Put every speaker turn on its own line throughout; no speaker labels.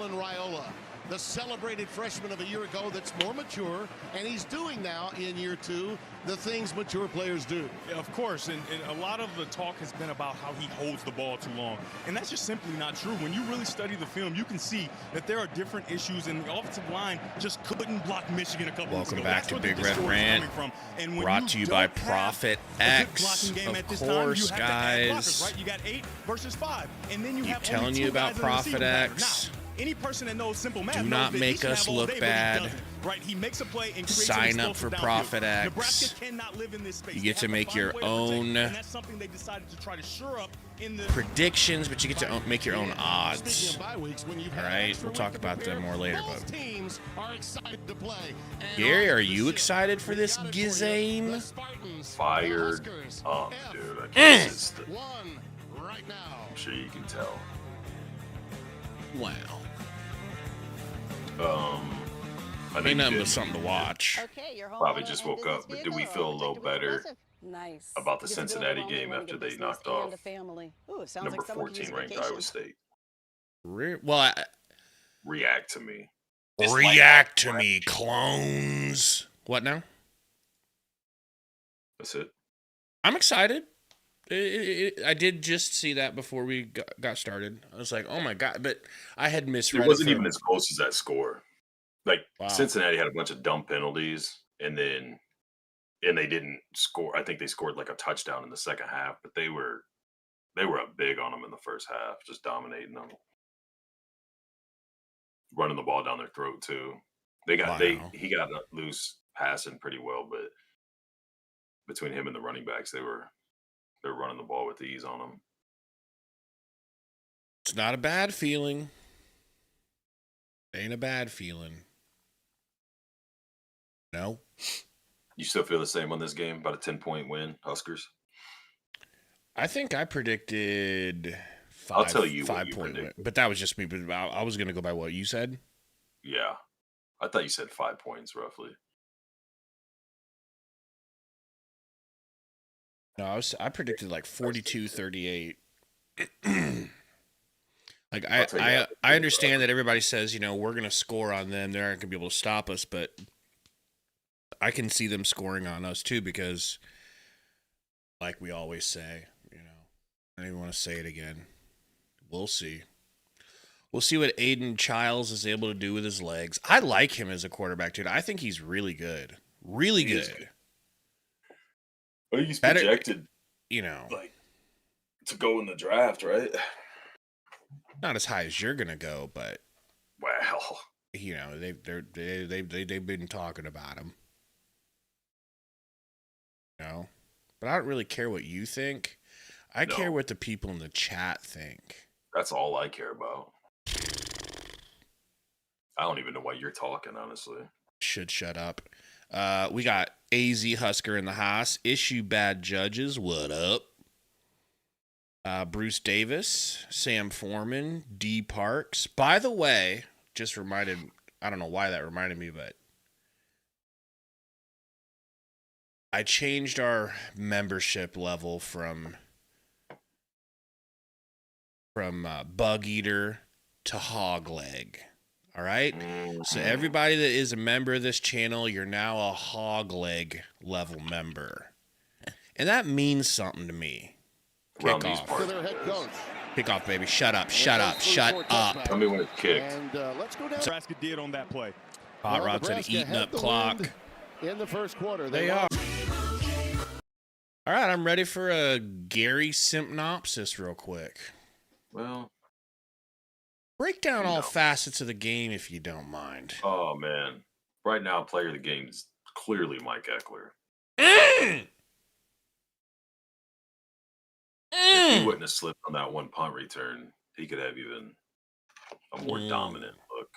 Raiola, the celebrated freshman of a year ago that's more mature, and he's doing now in year 2 the things mature players do.
Yeah, of course, and a lot of the talk has been about how he holds the ball too long, and that's just simply not true. When you really study the film, you can see that there are different issues, and the offensive line just couldn't block Michigan a couple weeks ago.
Welcome back to Big Red Rant, brought to you by Prophet X. Of course, guys.
Right? You got 8 versus 5, and then you
Keep
have
telling you about Prophet X.
Any person that knows simple math
Do not make us look bad.
Right? He makes a play and
Sign up for Prophet X.
Nebraska cannot live in this space.
You get to make your own predictions, but you get to make your own odds. All right, we'll talk about them more later. But Gary, are you excited for this game?
Fired up, dude. I'm sure you can tell.
Wow.
I
Ain't nothing but something to watch.
Probably just woke up, but do we feel a little better about the Cincinnati game after they knocked off number 14 ranked Iowa State?
Well,
react to me.
React to me, clones. What now?
That's it.
I'm excited. I did just see that before we got started. I was like, oh my God, but I had misread it.
It wasn't even as close as that score. Like,
wow.
Cincinnati had a bunch of dumb penalties, and they didn't score. I think they scored like a touchdown in the second half, but they were up big on them in the first half, just dominating them, running the ball down their throat too. He got loose passing pretty well, but between him and the running backs, they're running the ball with ease on them.
It's not a bad feeling. Ain't a bad feeling. No.
You still feel the same on this game? About a 10-point win, Huskers?
I think I predicted
I'll tell you
5 point win, but that was just me. But I was going to go by what you said.
Yeah. I thought you said 5 points roughly.
No, I predicted like 42-38. Like I understand that everybody says, we're going to score on them. They're not going to be able to stop us, but I can see them scoring on us too because, like we always say, I don't even want to say it again. We'll see. We'll see what Aiden Childs is able to do with his legs. I like him as a quarterback, dude. I think he's really good. Really good.
Well, he's projected,
like
to go in the draft, right?
Not as high as you're gonna go, but
well,
they've been talking about him. But I don't really care what you think. I care what the people in the chat think.
That's all I care about. I don't even know why you're talking, honestly.
Should shut up. We got AZ Husker in the house. Issue Bad Judges. What up? Bruce Davis, Sam Foreman, D Parks. By the way, I don't know why that reminded me, but I changed our membership level from Bug Eater to Hog Leg. All right? So everybody that is a member of this channel, you're now a Hog Leg level member. And that means something to me. Kick off, baby. Shut up. Shut up.
Tell me when it's kicked.
Let's go down.
Nebraska did on that play.
Hot Rod said eating up clock.
In the first quarter.
They are. All right, I'm ready for a Gary Sympnopsis real quick.
Well,
break down all facets of the game if you don't mind.
Oh, man. Right now, player of the game is clearly Mike Eckler. If he wouldn't have slipped on that one punt return, he could have even a more dominant look.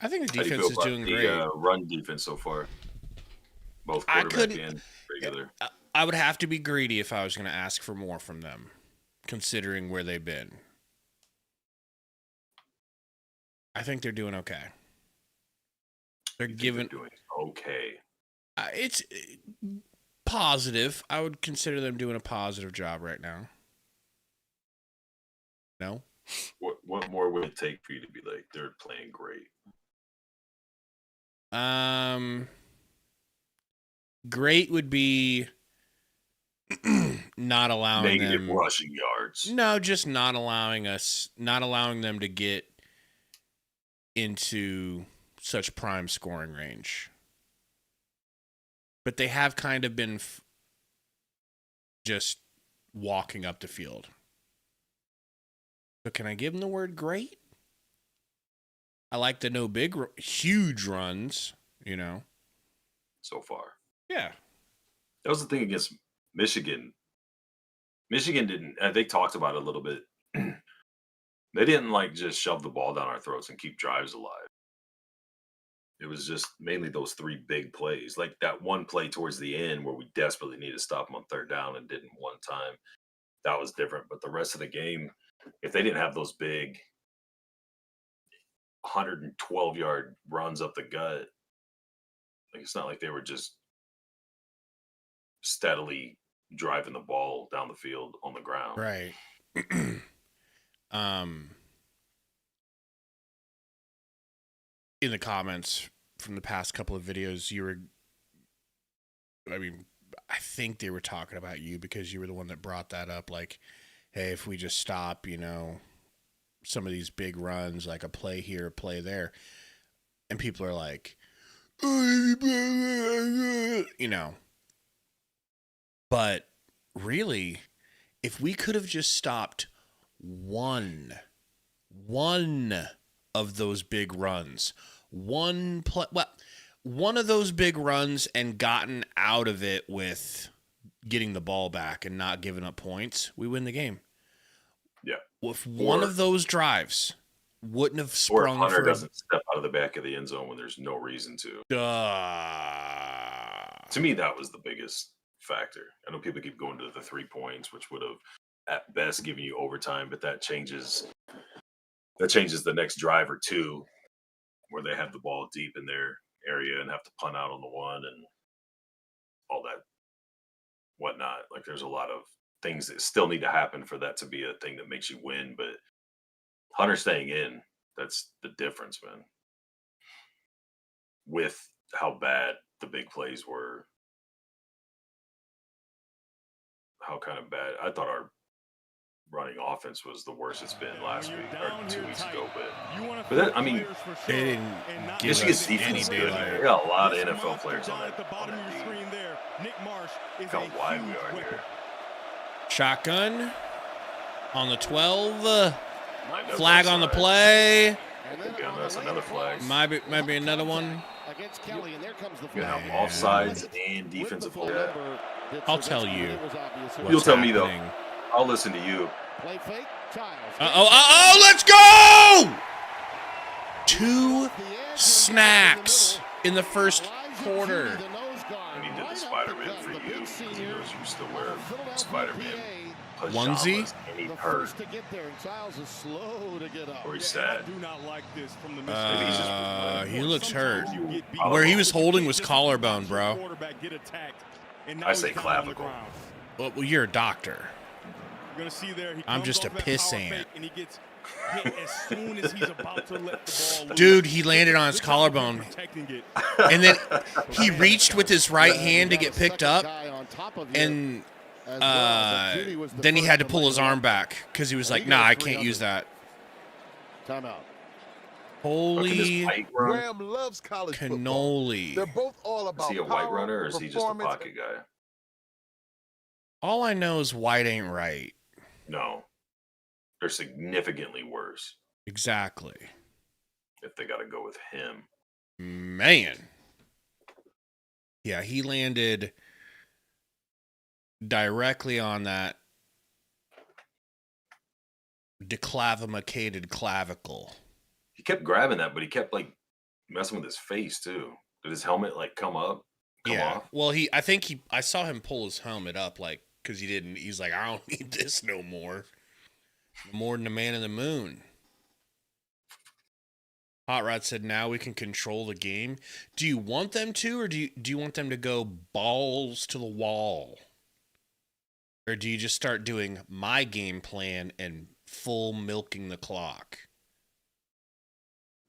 I think the defense is doing great.
Run defense so far, both quarterback and regular.
I would have to be greedy if I was going to ask for more from them, considering where they've been. I think they're doing okay. They're doing
okay.
It's positive. I would consider them doing a positive job right now. No?
What more would it take for you to be like they're playing great?
Great would be not allowing
Negative
them
rushing yards.
No, just not allowing them to get into such prime scoring range. But they have kind of been just walking up the field. So can I give them the word great? I like the no big, huge runs,
So far.
Yeah.
That was the thing against Michigan. Michigan didn't, they talked about it a little bit. They didn't just shove the ball down our throats and keep drives alive. It was just mainly those 3 big plays. Like that one play towards the end where we desperately needed to stop them on 3rd down and didn't one time. That was different. But the rest of the game, if they didn't have those big 112-yard runs up the gut, it's not like they were just steadily driving the ball down the field on the ground.
Right. In the comments from the past couple of videos, I think they were talking about you because you were the one that brought that up. Like, hey, if we just stop, some of these big runs, like a play here, a play there. And people are like, But really, if we could have just stopped one of those big runs, one of those big runs and gotten out of it with getting the ball back and not giving up points, we win the game.
Yeah.
If one of those drives wouldn't have sprung
or Hunter doesn't step out of the back of the end zone when there's no reason to. To me, that was the biggest factor. I know people keep going to the 3 points, which would have at best given you overtime, but that changes the next drive or two where they have the ball deep in their area and have to punt out on the one and all that whatnot. Like there's a lot of things that still need to happen for that to be a thing that makes you win, but Hunter staying in, that's the difference, man. With how bad the big plays were. How kind of bad. I thought our running offense was the worst it's been last week or 2 weeks ago. But that, I mean,
they didn't give
Michigan's
us
defense
any
is good.
daylight.
We got a lot of NFL players on that team. Look how wide we are here.
Shotgun on the 12. Flag on the play.
Yeah, that's another flag.
Might be another one.
You have offsides and defensive flag.
I'll tell you.
You'll tell me though. I'll listen to you.
Let's go! 2 snacks in the first quarter.
And he did the Spider-Man for you. He knows you still wear Spider-Man
onesie.
And he hurt. Or he's sad.
He looks hurt. Where he was holding was collarbone, bro.
I say clavicle.
Well, you're a doctor. I'm just a pissant. Dude, he landed on his collarbone. And then he reached with his right hand to get picked up. And then he had to pull his arm back because he was like, nah, I can't use that. Holy
Graham loves college
cannoli.
They're both all about
Is he a white runner or is he just a pocket guy?
All I know is white ain't right.
No. They're significantly worse.
Exactly.
If they got to go with him.
Man. Yeah, he landed directly on that declavimacated clavicle.
He kept grabbing that, but he kept messing with his face too. Did his helmet come up? Come off?
Well, I saw him pull his helmet up because he's like, I don't need this no more. More than the man in the moon. Hot Rod said, now we can control the game. Do you want them to, or do you want them to go balls to the wall? Or do you just start doing my game plan and full milking the clock?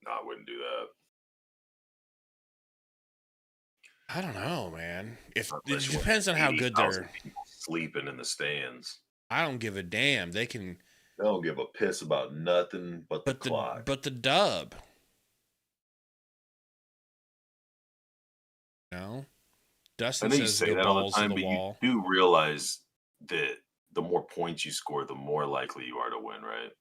No, I wouldn't do that.
I don't know, man. It
Unless you want
depends on how good
80,000
they're.
people sleeping in the stands.
I don't give a damn. They can.
They don't give a piss about nothing but the clock.
But the dub. No. Dustin
I know you
says
say
go
that all the
balls to
time,
the
but
wall.
you do realize that the more points you score, the more likely you are to win, right?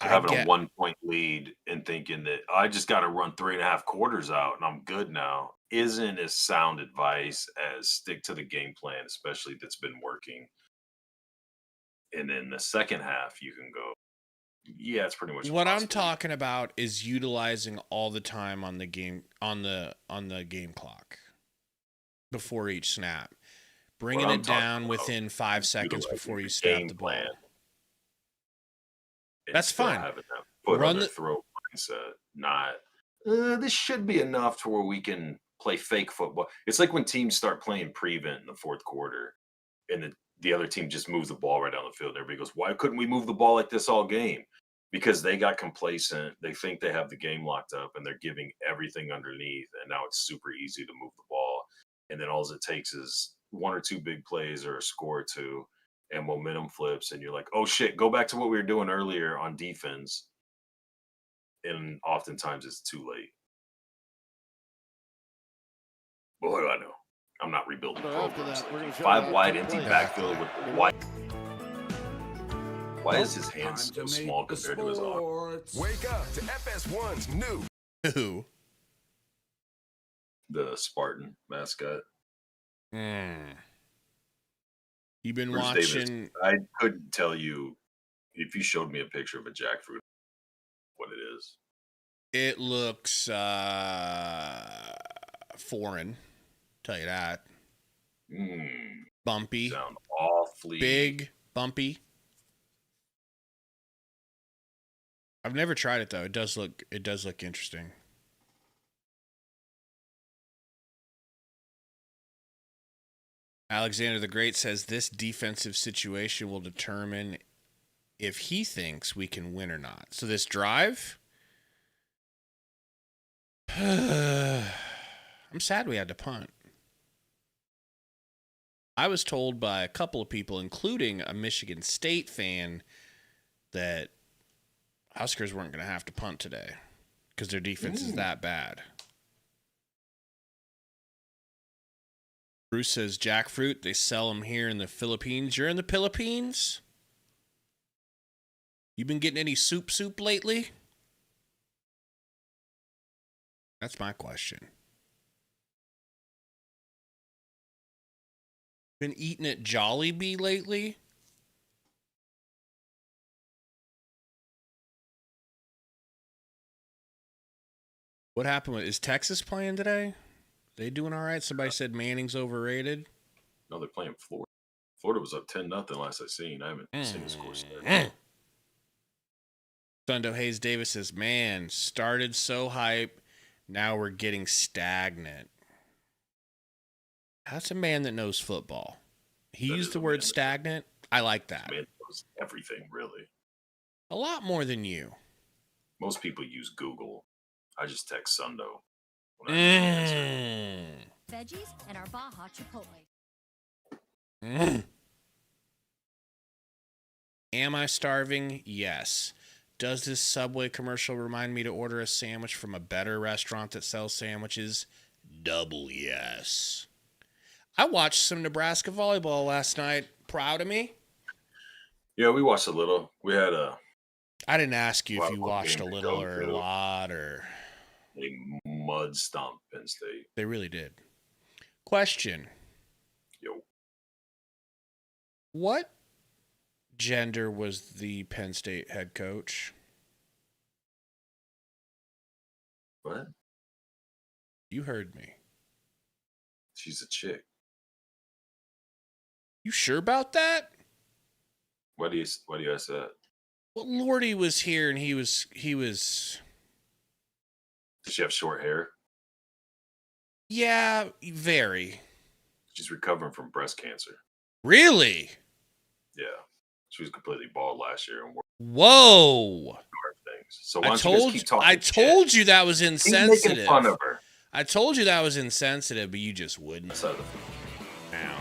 So having a 1-point lead and thinking that I just got to run 3.5 quarters out and I'm good now isn't as sound advice as stick to the game plan, especially that's been working. And then the second half, you can go, yeah, it's pretty much
What I'm
impossible.
talking about is utilizing all the time on the game on the game clock before each snap, bringing
I'm
it
talking
down
about
within 5 seconds
utilizing
before you
the
snap
game
the ball.
plan and
That's
still
fine.
having that foot
Run
on their
the-
throat mindset, not this should be enough to where we can play fake football. It's like when teams start playing prevent in the fourth quarter and the other team just moves the ball right down the field. Everybody goes, why couldn't we move the ball like this all game? Because they got complacent. They think they have the game locked up and they're giving everything underneath. And now it's super easy to move the ball. And then all it takes is 1 or 2 big plays or a score or two and momentum flips. And you're like, oh shit, go back to what we were doing earlier on defense. And oftentimes it's too late. But what do I know? I'm not rebuilding programs. Like 5 wide empty backfield with the white. Why is his hand so small compared to his arm?
Wake up to FS1's new.
Who?
The Spartan mascot.
You've been
Bruce
watching.
Davis. I couldn't tell you if you showed me a picture of a jackfruit, what it is.
It looks foreign. Tell you that. Bumpy.
Sound awfully
Big, bumpy. I've never tried it though. It does look interesting. Alexander the Great says this defensive situation will determine if he thinks we can win or not. So this drive, I'm sad we had to punt. I was told by a couple of people, including a Michigan State fan, that Huskers weren't going to have to punt today because their defense is that bad. Bruce says jackfruit, they sell them here in the Philippines. You're in the Philippines? You been getting any soup lately? That's my question. Been eating at Jollibee lately? What happened is Texas playing today? They doing all right? Somebody said Manning's overrated.
No, they're playing Florida. Florida was up 10-0 last I seen. I haven't seen the score yet.
Sundo Hayes Davis says, man, started so hype. Now we're getting stagnant. That's a man that knows football. He used the word stagnant. I like that.
Man knows everything, really.
A lot more than you.
Most people use Google. I just text Sundo. When I need an answer.
Veggies and our Baja Chipotle.
Am I starving? Yes. Does this Subway commercial remind me to order a sandwich from a better restaurant that sells sandwiches? Double yes. I watched some Nebraska volleyball last night. Proud of me?
Yeah, we watched a little. We had
I didn't ask you if you
volleyball
watched a
game to
little
go
or a
to.
lot or...
a mud stomp Penn State.
They really did. Question.
Yo.
What gender was the Penn State head coach?
What?
You heard me.
She's a chick.
You sure about that?
Why do you ask that?
Well, Lordy was here, and he was.
Does she have short hair?
Yeah, very.
She's recovering from breast cancer.
Really?
Yeah. She was completely bald last year and
Whoa!
things. So why don't you just keep talking
I told you that was
Keep
insensitive.
making fun of her.
I told you that was insensitive, but you just wouldn't.
So
Now.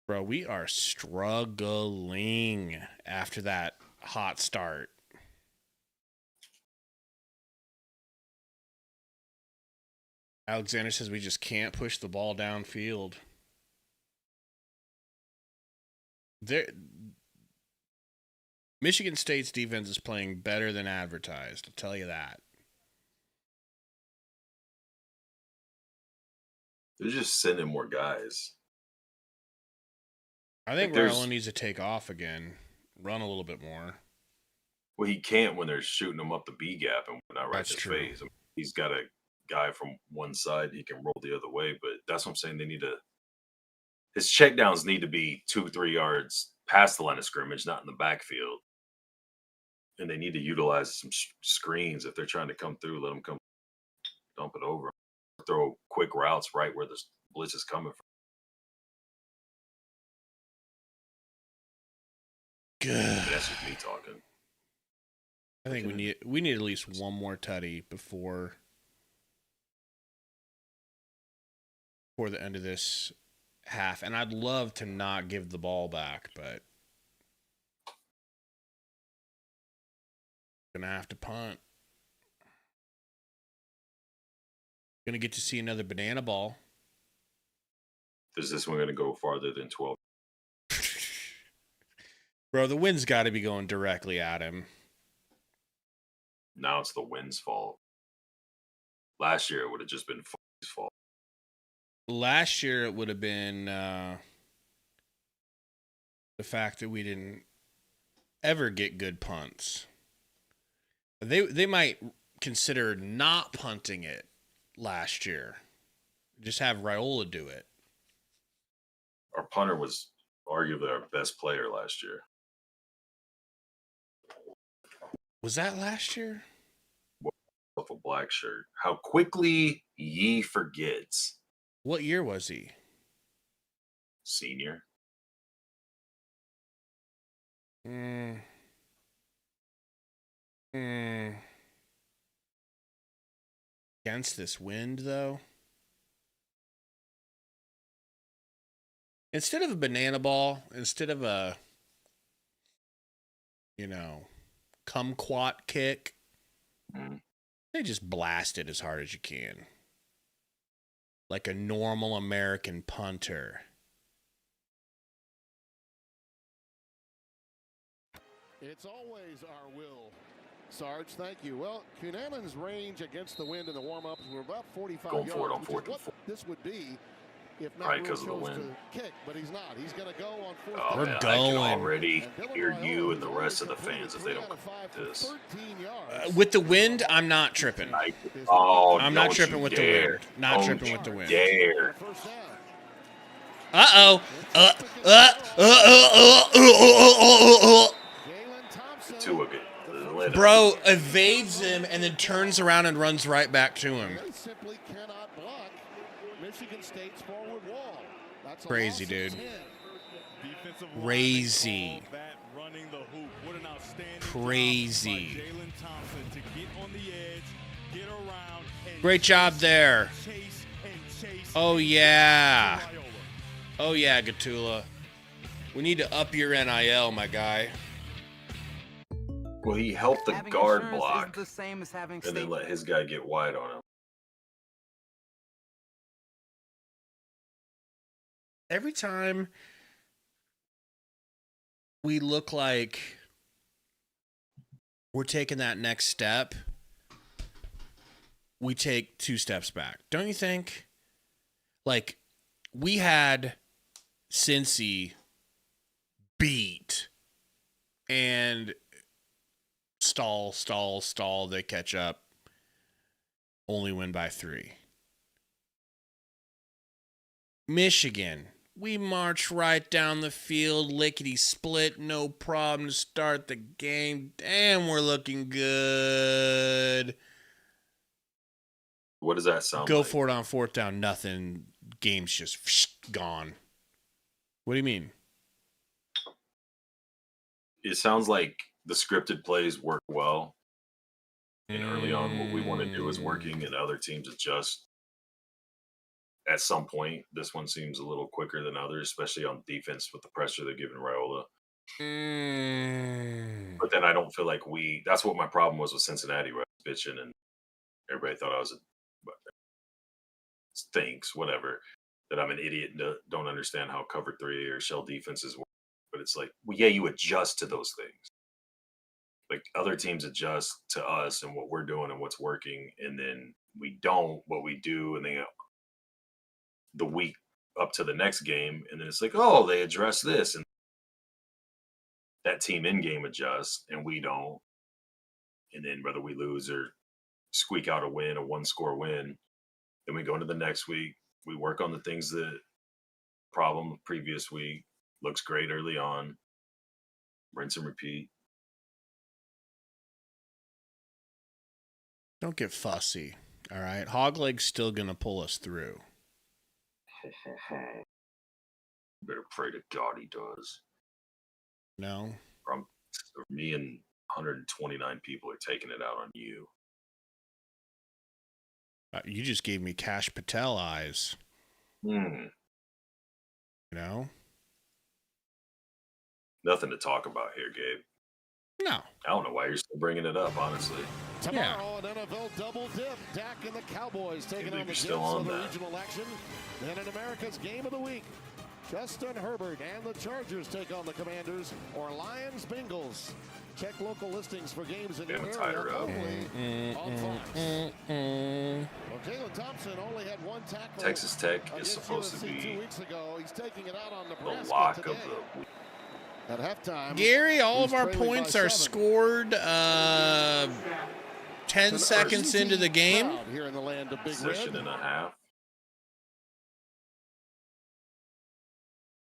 Bro, we are struggling after that hot start. Alexander says we just can't push the ball downfield. Michigan State's defense is playing better than advertised. I'll tell you that.
they're just sending more guys.
I think
Like,
Raiola needs to take off again, run a little bit more.
Well, he can't when they're shooting him up the B gap and whatnot right
That's
in his
true.
face. I mean, he's got a guy from one side he can roll the other way, but that's what I'm saying. They need to. His checkdowns need to be 2-3 yards past the line of scrimmage, not in the backfield. And they need to utilize some screens if they're trying to come through. Let them come, dump it over, throw quick routes right where the blitz is coming from.
Good.
That's just me talking.
I think we need at least one more tutty before the end of this half, and I'd love to not give the ball back, but gonna have to punt. Gonna get to see another banana ball.
Is this one going to go farther than 12?
Bro, the wind's got to be going directly at him.
Now it's the wind's fault. Last year it would have just been his fault.
Last year it would have been the fact that we didn't ever get good punts. They might consider not punting it last year. Just have Raiola do it.
Our punter was arguably our best player last year.
Was that last year?
Of a black shirt. How quickly ye forgets.
What year was he?
Senior.
Against this wind, though? Instead of a banana ball, instead of a, kumquat kick, they just blast it as hard as you can. Like a normal American punter.
It's always our will, Sarge. Thank you. Well, Cunnammon's range against the wind in the warm-ups were about 45
Going
yards,
for it on
which
fourth
is
and
what
four.
this would be if
Right,
not
'cause of the
chose
wind.
to kick, but he's not. He's going to go on fourth.
Oh,
We're
man, I
going.
can already hear you and the rest of the fans if they don't do this.
With the wind, I'm not tripping. I'm not tripping with the wind. Not tripping with the wind.
Dare.
Uh-oh.
Tua get lit up.
Bro evades him and then turns around and runs right back to him.
They simply cannot block Michigan State's forward wall. That's a
Crazy,
loss of
dude.
10.
Defensive line
Crazy.
called that running the hoop. What an outstanding
Crazy.
job by Jalen Thompson to get on the edge, get around, and
Great job there.
chase and chase.
Oh, yeah.
Raiola.
Oh, yeah, Gatula. We need to up your NIL, my guy.
Well, he helped the
Having
guard
insurance
block
isn't the same as having
and then
state.
let his guy get wide on him.
Every time we look like we're taking that next step, we take 2 steps back. Don't you think? Like, we had Cincy beat and stall. They catch up. Only win by 3. Michigan We march right down the field, lickety split, no problem to start the game. Damn, we're looking good.
What does that sound
Go
like?
for it on fourth down, nothing. Game's just gone. What do you mean?
It sounds like the scripted plays work well. And early on, what we want to do is working, and other teams adjust. At some point, this one seems a little quicker than others, especially on defense with the pressure they're giving Raiola. But then I don't feel like that's what my problem was with Cincinnati, where I was bitching and everybody thought I was thinks, whatever, that I'm an idiot and don't understand how cover 3 or shell defenses work. But it's like, well, yeah, you adjust to those things. Like other teams adjust to us and what we're doing and what's working, and then we don't what we do, and then the week up to the next game, and then it's like, oh, they address this, and that team in game adjusts, and we don't. And then whether we lose or squeak out a win, a 1-score win, then we go into the next week. We work on the things that problem the previous week. Looks great early on. Rinse and repeat.
Don't get fussy, all right? Hogleg's still going to pull us through.
Better pray to God he does.
No?
Me and 129 people are taking it out on you.
You just gave me Cash Patel eyes.
You
know?
Nothing to talk about here, Gabe.
No.
I don't know why you're still bringing it up, honestly.
Tomorrow, an NFL double dip. Dak and the Cowboys taking on the Jets
still
on
on
the
that.
regional action. Then in America's Game of the Week, Justin Herbert and the Chargers take on the Commanders, or Lions Bengals. Check local listings for games in your
Gonna tie
area
her up.
only on Fox. Well, Caleb Thompson only had one tackle.
Texas Tech is
against
supposed to
USC 2
be
weeks ago. He's taking it out on
the
Nebraska
lock
today.
of the week.
At halftime,
Gary, all
he's
of our
trailing by
points are
7.
scored 10 seconds into the game.
Crowd here in the land of Big
Possession
Red.
and a half.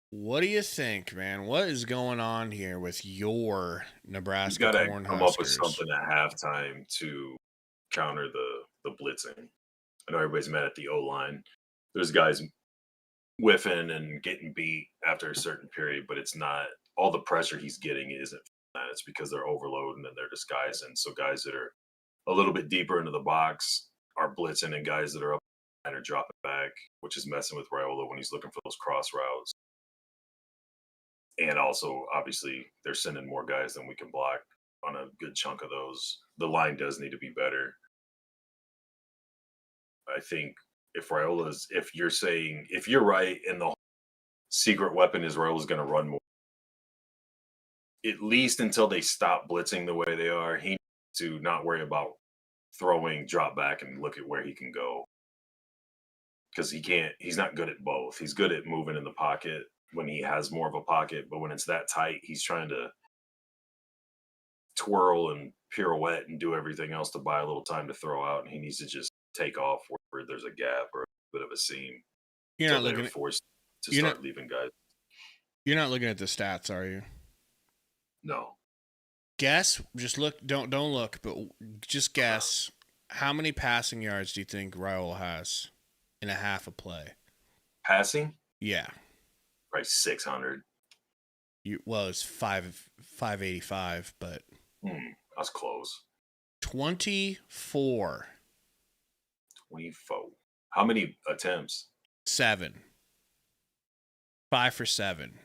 What do you think, man? What is going on here with your
You
Nebraska
got to
Cornhuskers?
come up with something at halftime to counter the blitzing. I know everybody's mad at the O-line. There's guys whiffing and getting beat after a certain period, but it's not all the pressure he's getting isn't that. It's because they're overloading and they're disguising. So guys that are a little bit deeper into the box are blitzing, and guys that are up and are dropping back, which is messing with Raiola when he's looking for those cross routes. And also, obviously, they're sending more guys than we can block on a good chunk of those. The line does need to be better. I think if you're right, and the secret weapon is Raiola's going to run more, at least until they stop blitzing the way they are, he needs to not worry about throwing, drop back, and look at where he can go. Because he's not good at both. He's good at moving in the pocket when he has more of a pocket, but when it's that tight, he's trying to twirl and pirouette and do everything else to buy a little time to throw out, and he needs to just take off where there's a gap or a bit of a seam.
You're not looking
forced to
you're
start
not-
leaving guys.
You're not looking at the stats, are you?
No.
Guess, just look, don't look, but just guess, how many passing yards do you think Raiola has in a half a play?
Passing?
Yeah.
Probably 600.
Well, it's 585, but
That's close.
24.
24. How many attempts?
7. 5 for 7.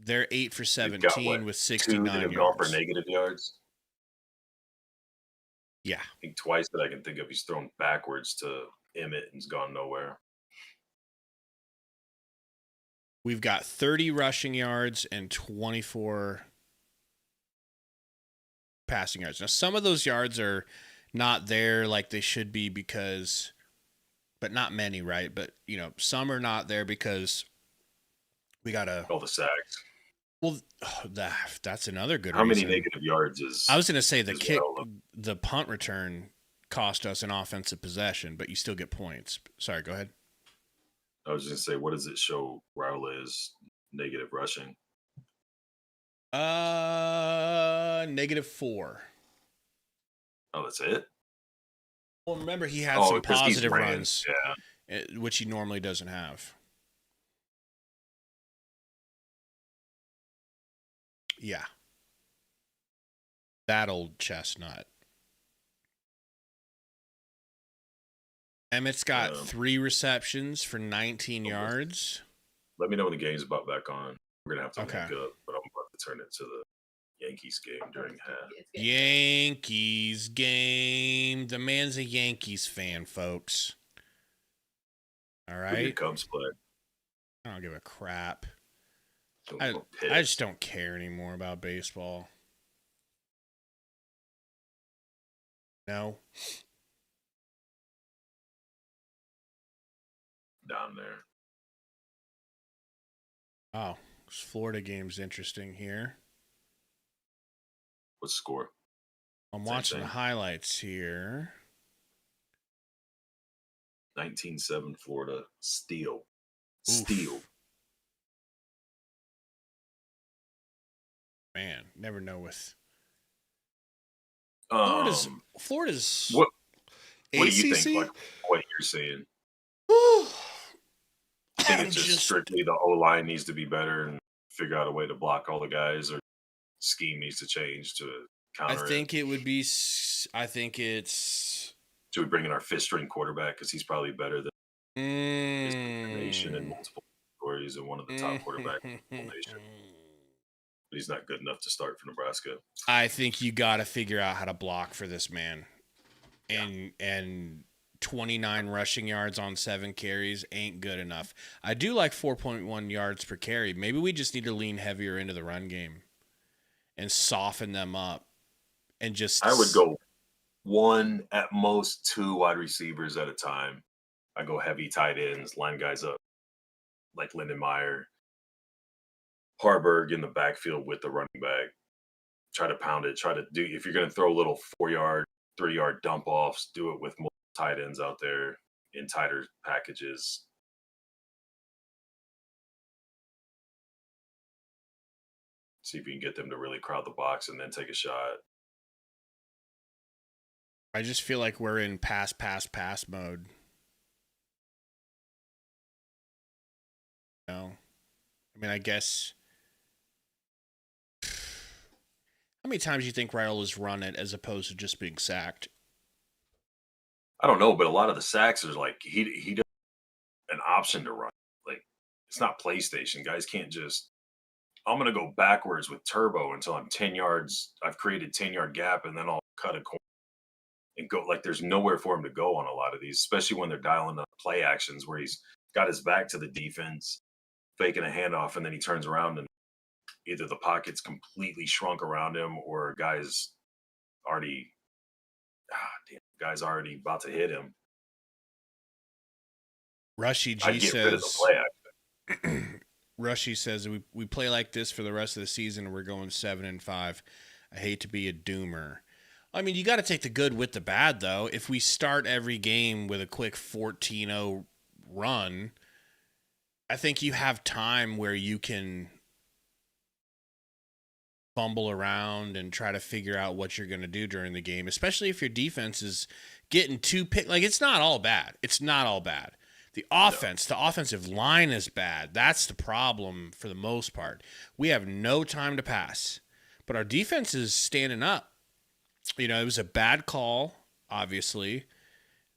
They're 8 for
You've
17
got, what,
with
2 that
69
have gone for
yards.
negative yards.
Yeah.
I think twice that I can think of, he's thrown backwards to Emmett and's gone nowhere.
We've got 30 rushing yards and 24 passing yards. Now, some of those yards are not there like they should be but not many, right? But, some are not there because we got to...
All the sacks.
Well, that's another good
How
reason.
many negative yards is...
I was going to say the
is
kick,
Raiola?
the punt return cost us an offensive possession, but you still get points. Sorry, go ahead.
I was just gonna say, what does it show Raul is negative rushing?
-4.
Oh, that's it?
Well, remember he had some
'cause he's
positive
ran.
runs,
Yeah.
which he normally doesn't have. Yeah. That old chestnut. Emmett's got 3 receptions for 19 yards.
Let me know when the game's about back on. We're gonna have to
Okay.
link up, but I'm about to turn it to the Yankees game during half.
Yankees game. The man's a Yankees fan, folks. All
Who did
right.
Cubs play?
I don't give a crap.
I'm
I
a little pissed.
just don't care anymore about baseball. No.
Down there.
Oh, this Florida game's interesting here.
What's the score?
I'm
Same
watching
thing.
the highlights here.
19-7 Florida. Steal.
Oof.
Steal.
Man, never know with
Um,
Florida's
what do you
ACC?
think? Like what you're saying?
Whew.
You think
I'm
it's just strictly the O-line needs to be better and figure out a way to block all the guys, or scheme needs to change to
I
counter
think
it?
it would be. I think it's.
Should we bring in our fifth-string quarterback because he's probably better than his nation in multiple categories and one of the top quarterbacks in the whole nation? But he's not good enough to start for Nebraska.
I think you got to figure out how to block for this man, and 29 rushing yards on 7 carries ain't good enough. I do like 4.1 yards per carry. Maybe we just need to lean heavier into the run game and soften them up, and just.
I would go 1 at most 2 wide receivers at a time. I go heavy tight ends, line guys up like Lindenmeyer, Harburg in the backfield with the running back. Try to pound it. Try to do, if you're going to throw little 4-yard, 3-yard dump offs, do it with more tight ends out there in tighter packages. See if you can get them to really crowd the box and then take a shot.
I just feel like we're in pass mode. No, I mean, I guess. How many times do you think Raul has run it as opposed to just being sacked?
I don't know, but a lot of the sacks are like he does an option to run. Like, it's not PlayStation. Guys can't just, I'm going to go backwards with turbo until I'm 10 yards. I've created 10-yard gap, and then I'll cut a corner and go. Like, there's nowhere for him to go on a lot of these, especially when they're dialing up play actions where he's got his back to the defense, faking a handoff, and then he turns around and either the pocket's completely shrunk around him or guy's already about to hit him.
Rushy G
I'd get rid of the
says.
play action.
Rushy says we play like this for the rest of the season and we're going 7-5. I hate to be a doomer. I mean, you got to take the good with the bad, though. If we start every game with a quick 14-0 run, I think you have time where you can fumble around and try to figure out what you're going to do during the game, especially if your defense is getting 2 picks. Like, it's not all bad. It's not all bad. The offense, the offensive line is bad. That's the problem for the most part. We have no time to pass, but our defense is standing up. You know, it was a bad call, obviously,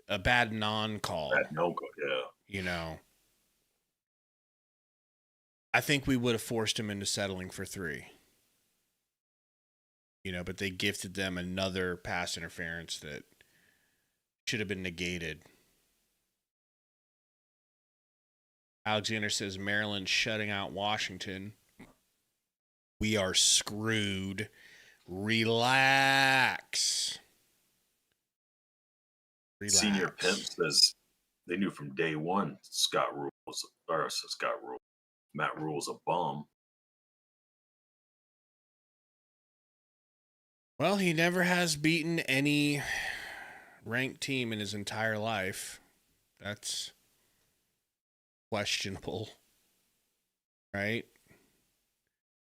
a bad non-call.
Bad no-call, yeah.
You know, I think we would have forced him into settling for 3. You know, but they gifted them another pass interference that should have been negated. Alexander says Maryland shutting out Washington. We are screwed. Relax.
Senior Pimp says they knew from day one Matt Rule's a bum.
Well, he never has beaten any ranked team in his entire life. That's questionable, right?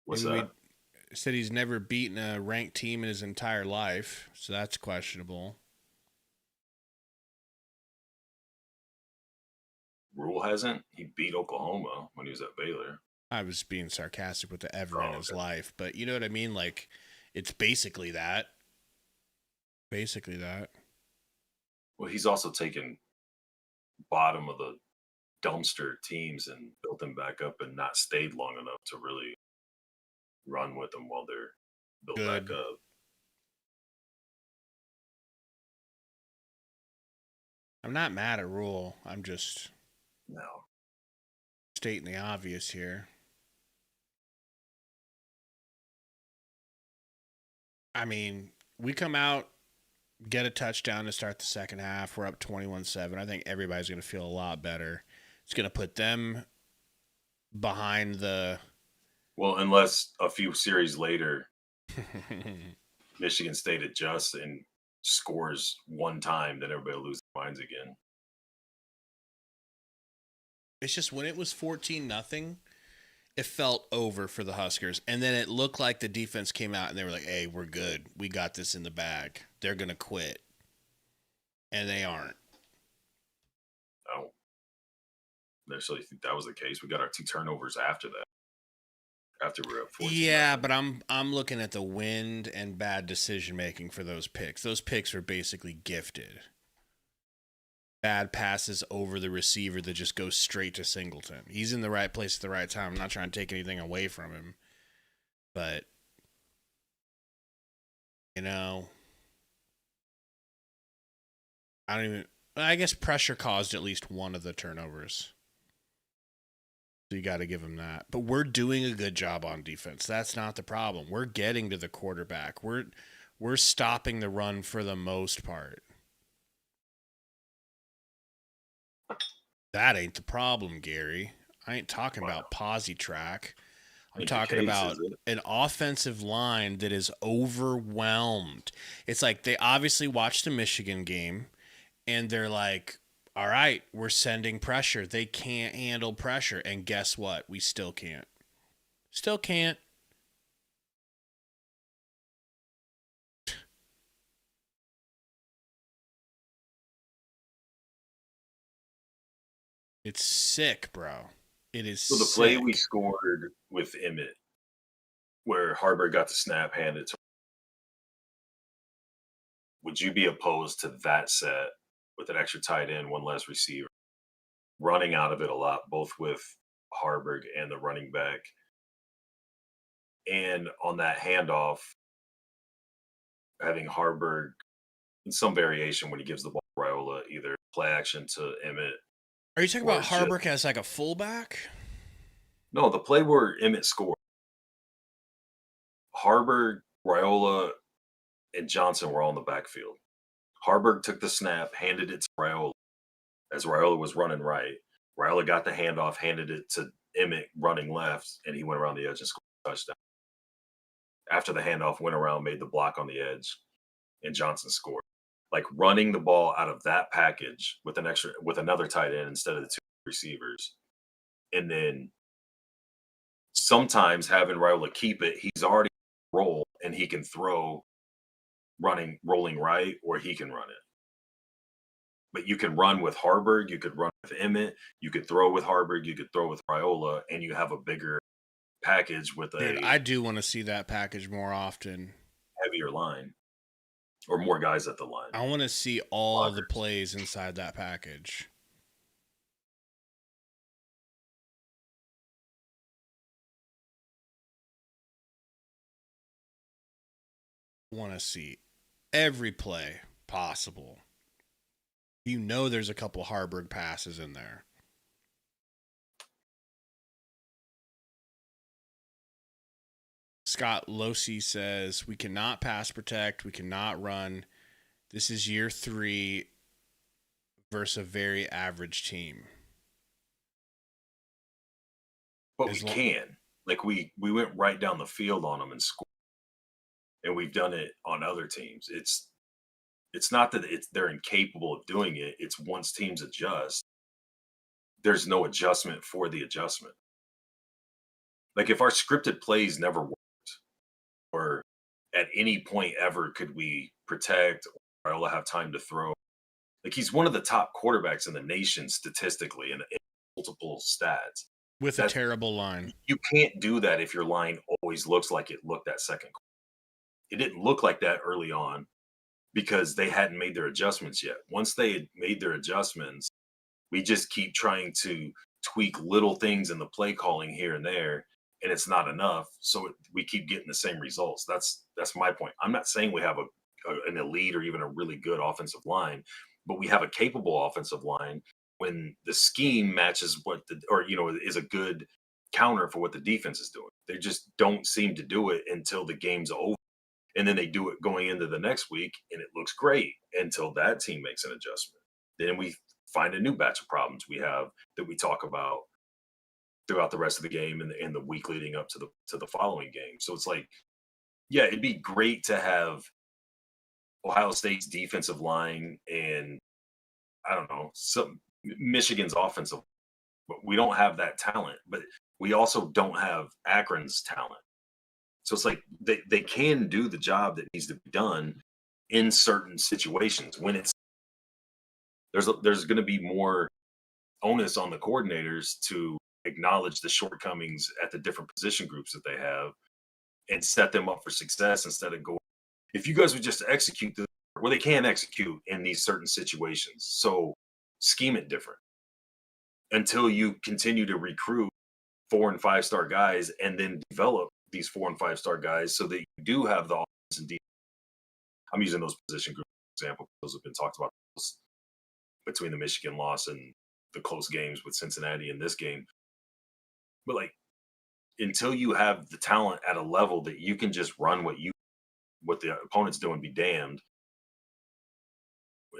What's
Maybe
that?
we said he's never beaten a ranked team in his entire life, so that's questionable.
Rule hasn't. He beat Oklahoma when he was at Baylor.
I was being sarcastic with the ever in his
Okay.
life, but you know what I mean? Like, it's basically that. Basically that.
Well, he's also taken bottom of the dumpster teams and built them back up and not stayed long enough to really run with them while they're built
Good.
back up.
I'm not mad at Rule. I'm just
No.
stating the obvious here. I mean, we come out, get a touchdown to start the second half. We're up 21-7. I think everybody's going to feel a lot better. It's going to put them behind the...
Well, unless a few series later, Michigan State adjusts and scores one time, then everybody loses their minds again.
It's just when it was 14-0, it felt over for the Huskers. And then it looked like the defense came out and they were like, hey, we're good. We got this in the bag. They're going to quit. And they aren't.
I don't necessarily think that was the case. We got our 2 turnovers after that. After we were up 14.
Yeah, but I'm looking at the wind and bad decision making for those picks. Those picks were basically gifted. Bad passes over the receiver that just goes straight to Singleton. He's in the right place at the right time. I'm not trying to take anything away from him. But, you know, I guess pressure caused at least one of the turnovers. So you got to give him that. But we're doing a good job on defense. That's not the problem. We're getting to the quarterback. We're stopping the run for the most part. That ain't the problem, Gary. I ain't talking about posy track. I'm talking about an offensive line that is overwhelmed. It's like they obviously watched the Michigan game, and they're like, all right, we're sending pressure. They can't handle pressure. And guess what? We still can't. Still can't. It's sick, bro. It is
So the play we scored with Emmett, where Harburg got the snap handed to him, would you be opposed to that set with an extra tight end, one less receiver, running out of it a lot, both with Harburg and the running back? And on that handoff, having Harburg in some variation when he gives the ball to Raiola, either play action to Emmett.
Are you talking about Harburg as like a fullback?
No, the play where Emmett scored. Harburg, Raiola, and Johnson were all in the backfield. Harburg took the snap, handed it to Raiola as Raiola was running right. Raiola got the handoff, handed it to Emmett running left, and he went around the edge and scored a touchdown. After the handoff, went around, made the block on the edge, and Johnson scored. Like running the ball out of that package with another tight end instead of the 2 receivers. And then sometimes having Raiola keep it, he's already roll and he can throw rolling right, or he can run it. But you can run with Harburg, you could run with Emmett, you could throw with Harburg, you could throw with Raiola, and you have a bigger package with
Dude, I do want to see that package more often.
Heavier line. Or more guys at the line.
I want to see all the plays inside that package. I want to see every play possible. You know there's a couple Harburg passes in there. Scott Losi says, we cannot pass protect. We cannot run. This is year 3 versus a very average team.
But we can. Like, we went right down the field on them and scored. And we've done it on other teams. It's It's not that they're incapable of doing it. It's once teams adjust, there's no adjustment for the adjustment. Like if our scripted plays never worked, or at any point ever could we protect or able to have time to throw. Like he's one of the top quarterbacks in the nation statistically in multiple stats.
With a terrible line.
You can't do that if your line always looks like it looked that second quarter. It didn't look like that early on because they hadn't made their adjustments yet. Once they had made their adjustments, we just keep trying to tweak little things in the play calling here and there, and it's not enough. So we keep getting the same results. That's my point. I'm not saying we have an elite or even a really good offensive line, but we have a capable offensive line when the scheme matches is a good counter for what the defense is doing. They just don't seem to do it until the game's over. And then they do it going into the next week, and it looks great until that team makes an adjustment. Then we find a new batch of problems we have that we talk about throughout the rest of the game and the week leading up to the following game. So it's like, yeah, it'd be great to have Ohio State's defensive line and I don't know, some Michigan's offensive, but we don't have that talent. But we also don't have Akron's talent. So it's like they can do the job that needs to be done in certain situations. When there's going to be more onus on the coordinators to acknowledge the shortcomings at the different position groups that they have and set them up for success instead of going, if you guys would just execute they can execute in these certain situations. So scheme it different until you continue to recruit 4 and 5 star guys and then develop these 4 and 5 star guys so that you do have the offense and defense. I'm using those position groups for example. Those have been talked about between the Michigan loss and the close games with Cincinnati in this game. But like, until you have the talent at a level that you can just run what the opponent's doing, be damned.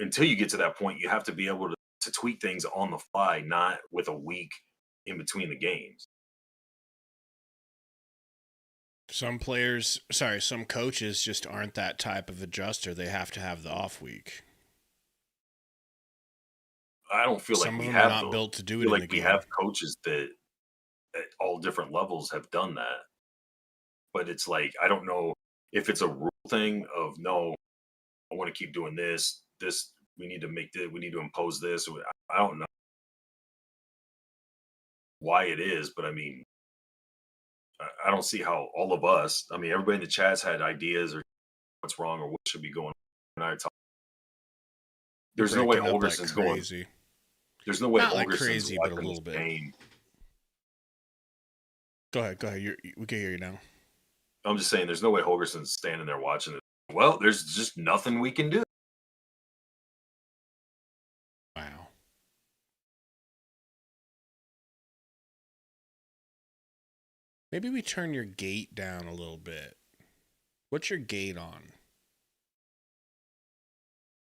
Until you get to that point, you have to be able to tweak things on the fly, not with a week in between the games.
Some coaches just aren't that type of adjuster. They have to have the off week.
I don't feel like
some
we
of them
have
are not built to do it.
I feel
in
like
the
we
game.
have coaches that at all different levels have done that. But it's like, I don't know if it's a rule thing of no, I want to keep doing this, we need to make this, we need to impose this. I don't know why it is, but I mean, I don't see how all of us, I mean, everybody in the chat's had ideas or what's wrong or what should be going on. There's no way Holgerson's going. There's no way
Not
Holgerson's
like crazy, but a
watching
little
this
bit.
game.
Go ahead. We can hear you now.
I'm just saying, there's no way Holgerson's standing there watching it. Well, there's just nothing we can do.
Wow. Maybe we turn your gate down a little bit. What's your gate on?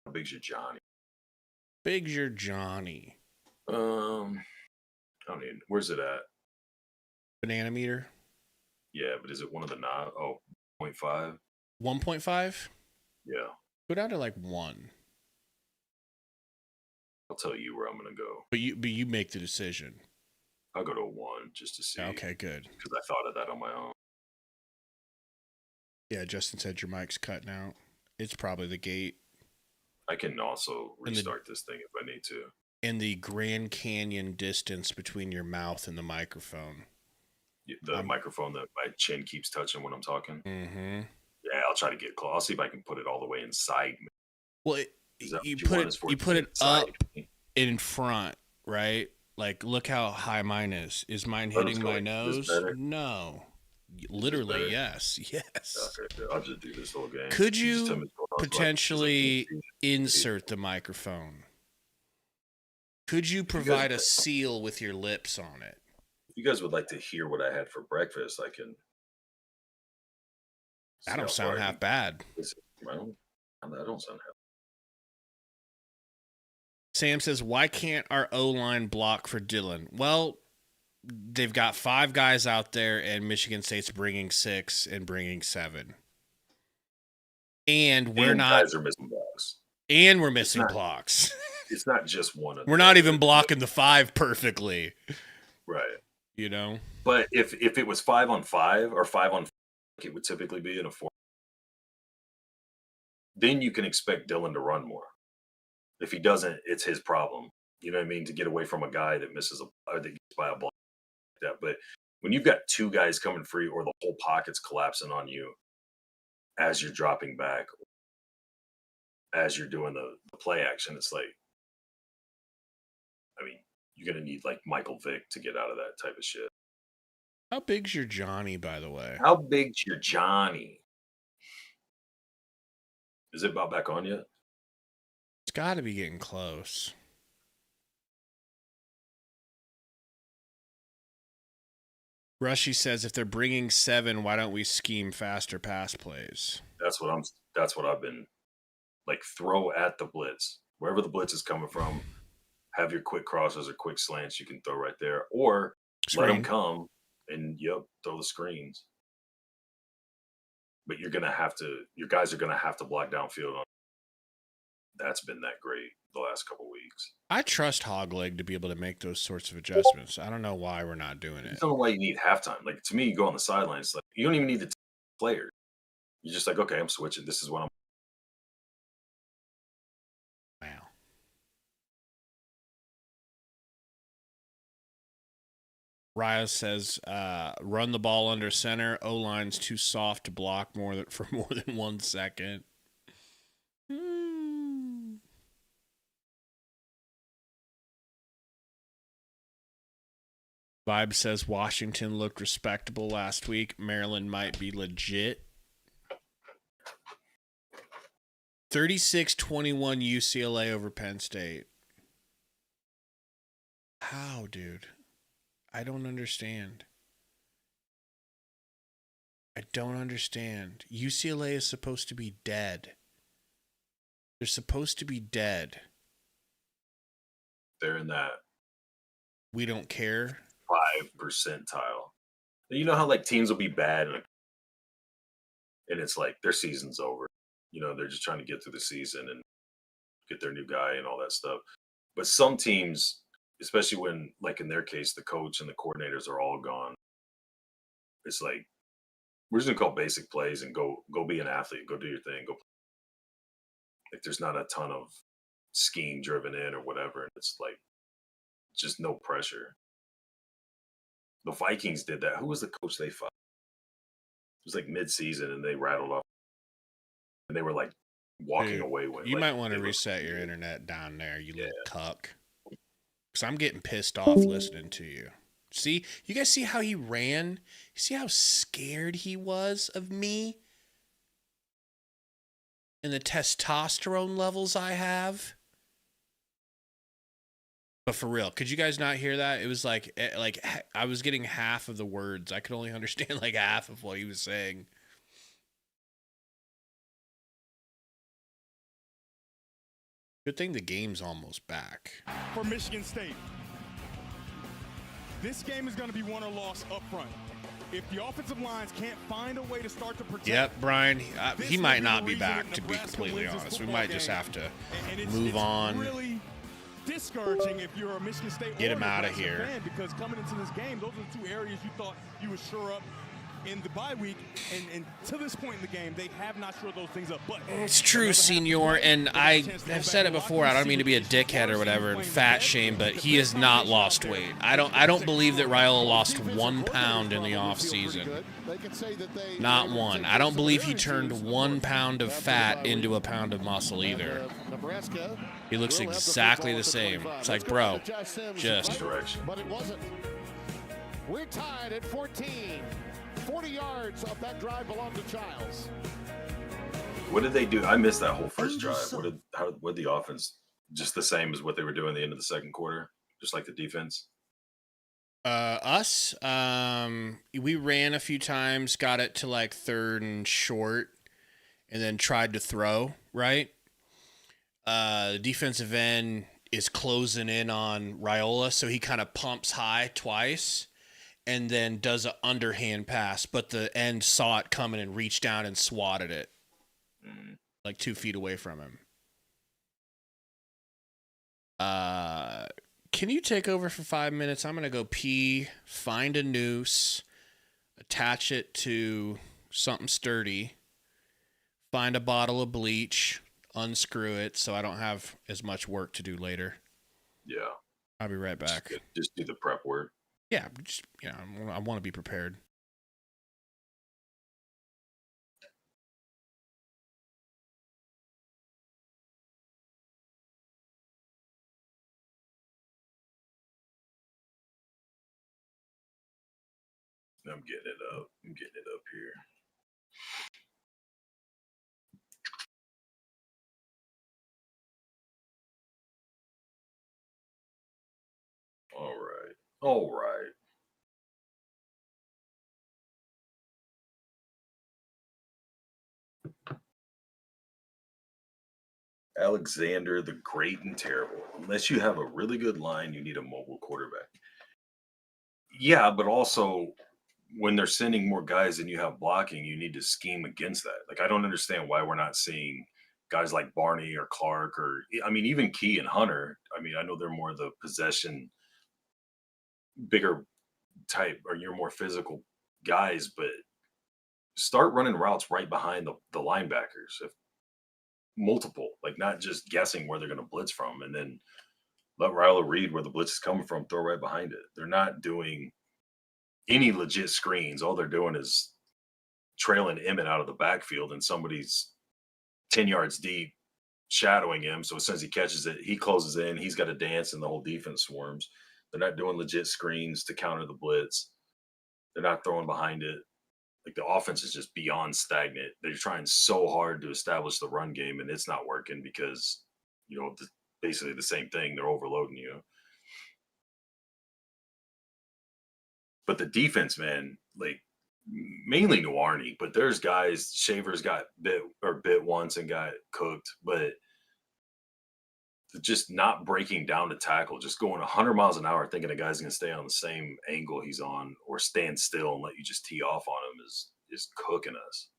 How big's your Johnny?
Big's your Johnny.
I don't even. Where's it at?
Banana meter?
Yeah, but is it one of the 0.5?
1.5?
Yeah.
Go down to like 1.
I'll tell you where I'm gonna go.
But you make the decision.
I'll go to 1 just to see.
Okay, good.
Because I thought of that on my own.
Yeah, Justin said your mic's cutting out. It's probably the gate.
I can also restart this thing if I need to.
And the Grand Canyon distance between your mouth and the microphone.
The microphone that my chin keeps touching when I'm talking.
Mm-hmm.
Yeah, I'll try to get close. I'll see if I can put it all the way inside me.
Well, you put it up in front, right? Like, look how high mine is. Is mine hitting my nose? No. Literally, yes. Yes.
Okay, I'll just do this whole game.
Could you potentially insert the microphone? Could you provide a seal with your lips on it?
If you guys would like to hear what I had for breakfast, I can.
That don't sound half bad.
Well, that don't sound half.
Sam says, why can't our O-line block for Dylan? Well, they've got 5 guys out there, and Michigan State's bringing 6 and bringing 7. And we're not.
Guys are missing blocks.
And we're missing blocks.
It's not just one of them.
We're not even blocking the 5 perfectly.
Right.
You know?
But if it was 5-on-5 or 5-on-5, like it would typically be in a 4, then you can expect Dylan to run more. If he doesn't, it's his problem. You know what I mean? To get away from a guy that misses or that gets by a block like that. But when you've got 2 guys coming free or the whole pocket's collapsing on you as you're dropping back, as you're doing the play action, it's like, I mean, you're going to need like Michael Vick to get out of that type of shit.
How big's your Johnny, by the way?
How big's your Johnny? Is it about back on yet?
It's got to be getting close. Rushy says, if they're bringing 7, why don't we scheme faster pass plays?
That's what I've been like. Throw at the blitz, wherever the blitz is coming from. Have your quick crosses or quick slants you can throw right there, or let them come and throw the screens. But your guys are gonna have to block downfield. That's been that great the last couple of weeks.
I trust Hogleg to be able to make those sorts of adjustments. I don't know why we're not doing it.
I don't know why you need halftime. Like, to me, you go on the sidelines. Like, you don't even need the players. You're just like, okay, I'm switching. This is what I'm.
Wow. Rios says, run the ball under center. O-line's too soft to block for more than 1 second. Vibe says Washington looked respectable last week. Maryland might be legit. 36-21 UCLA over Penn State. How, dude? I don't understand. I don't understand. UCLA is supposed to be dead. They're supposed to be dead.
They're in that.
We don't care.
5 percentile. You know how like teams will be bad and it's like their season's over. You know, they're just trying to get through the season and get their new guy and all that stuff. But some teams, especially when, like in their case, the coach and the coordinators are all gone, it's like, we're just gonna call basic plays and go be an athlete, go do your thing, go. Like, there's not a ton of scheme driven in or whatever. And it's like just no pressure. The Vikings did that. Who was the coach they fought? It was like mid-season, and they rattled off, and they were like walking away with.
You might want to reset your internet down there, you little cuck. Because I'm getting pissed off listening to you. See, you guys see how he ran? You see how scared he was of me? And the testosterone levels I have? But for real, could you guys not hear that? It was like I was getting half of the words. I could only understand like half of what he was saying. Good thing the game's almost back.
For Michigan State, this game is going to be won or lost up front. If the offensive lines can't find a way to start to protect.
Yep, Brian, he might not be back, to be completely honest. We might just have to move on.
Really discouraging if you're a Michigan State
Get him out of here.
fan, because coming into this game, those are the 2 areas you thought you were sure up in the bye week, and to this point in the game, they have not shored those things up. But
it's true, Senor, and I have said it before. I don't mean to be a dickhead or whatever and fat shame, but he has not lost weight. I don't believe that Raiola lost 1 pound in the offseason. Not one. I don't believe he turned 1 pound of fat into a pound of muscle either. He looks exactly the same. It's like, bro, just
direction.
But it wasn't. We're tied at 14. 40 yards of that drive belonged to Childs.
What did they do? I missed that whole first drive. What did the offense, just the same as what they were doing at the end of the second quarter, just like the defense?
Us, we ran a few times, got it to like 3rd and short, and then tried to throw, right? The defensive end is closing in on Raiola, so he kind of pumps high twice and then does an underhand pass, but the end saw it coming and reached down and swatted it like 2 feet away from him. Can you take over for 5 minutes? I'm going to go pee, find a noose, attach it to something sturdy, find a bottle of bleach, unscrew it so I don't have as much work to do later.
Yeah.
I'll be right back.
Just do the prep work.
Yeah, just I want to be prepared.
I'm getting it up. I'm getting it up here. All right. All right. Alexander the Great and Terrible. Unless you have a really good line, you need a mobile quarterback. Yeah, but also when they're sending more guys than you have blocking, you need to scheme against that. Like, I don't understand why we're not seeing guys like Barney or Clark or, I mean, even Key and Hunter. I mean, I know they're more the possession, bigger type, or you're more physical guys, but start running routes right behind the linebackers. If multiple, like not just guessing where they're going to blitz from, and then let Ryler read where the blitz is coming from, throw right behind it. They're not doing any legit screens. All they're doing is trailing Emmett out of the backfield, and somebody's 10 yards deep shadowing him. So as soon as he catches it, he closes in, he's got to dance, and the whole defense swarms. They're not doing legit screens to counter the blitz. They're not throwing behind it. Like, the offense is just beyond stagnant. They're trying so hard to establish the run game, and it's not working because, basically the same thing. They're overloading you. But the defense, man, like, mainly Nuarney, but there's guys, Shavers got bit once and got cooked, but just not breaking down to tackle, just going 100 miles an hour thinking a guy's going to stay on the same angle he's on or stand still and let you just tee off on him is cooking us.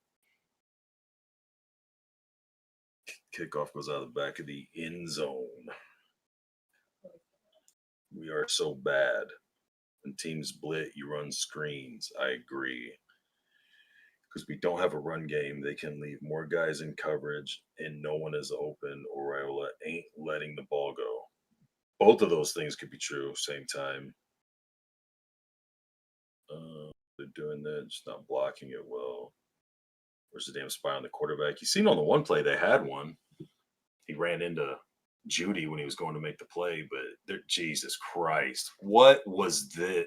Kickoff goes out of the back of the end zone. We are so bad. When teams blit, you run screens. I agree. Because we don't have a run game, they can leave more guys in coverage and no one is open, or Raiola ain't letting the ball go. Both of those things could be true same time. They're doing that, just not blocking it well. Where's the damn spy on the quarterback? You seen on the one play they had one. He ran into Judy when he was going to make the play, but Jesus Christ, what was this?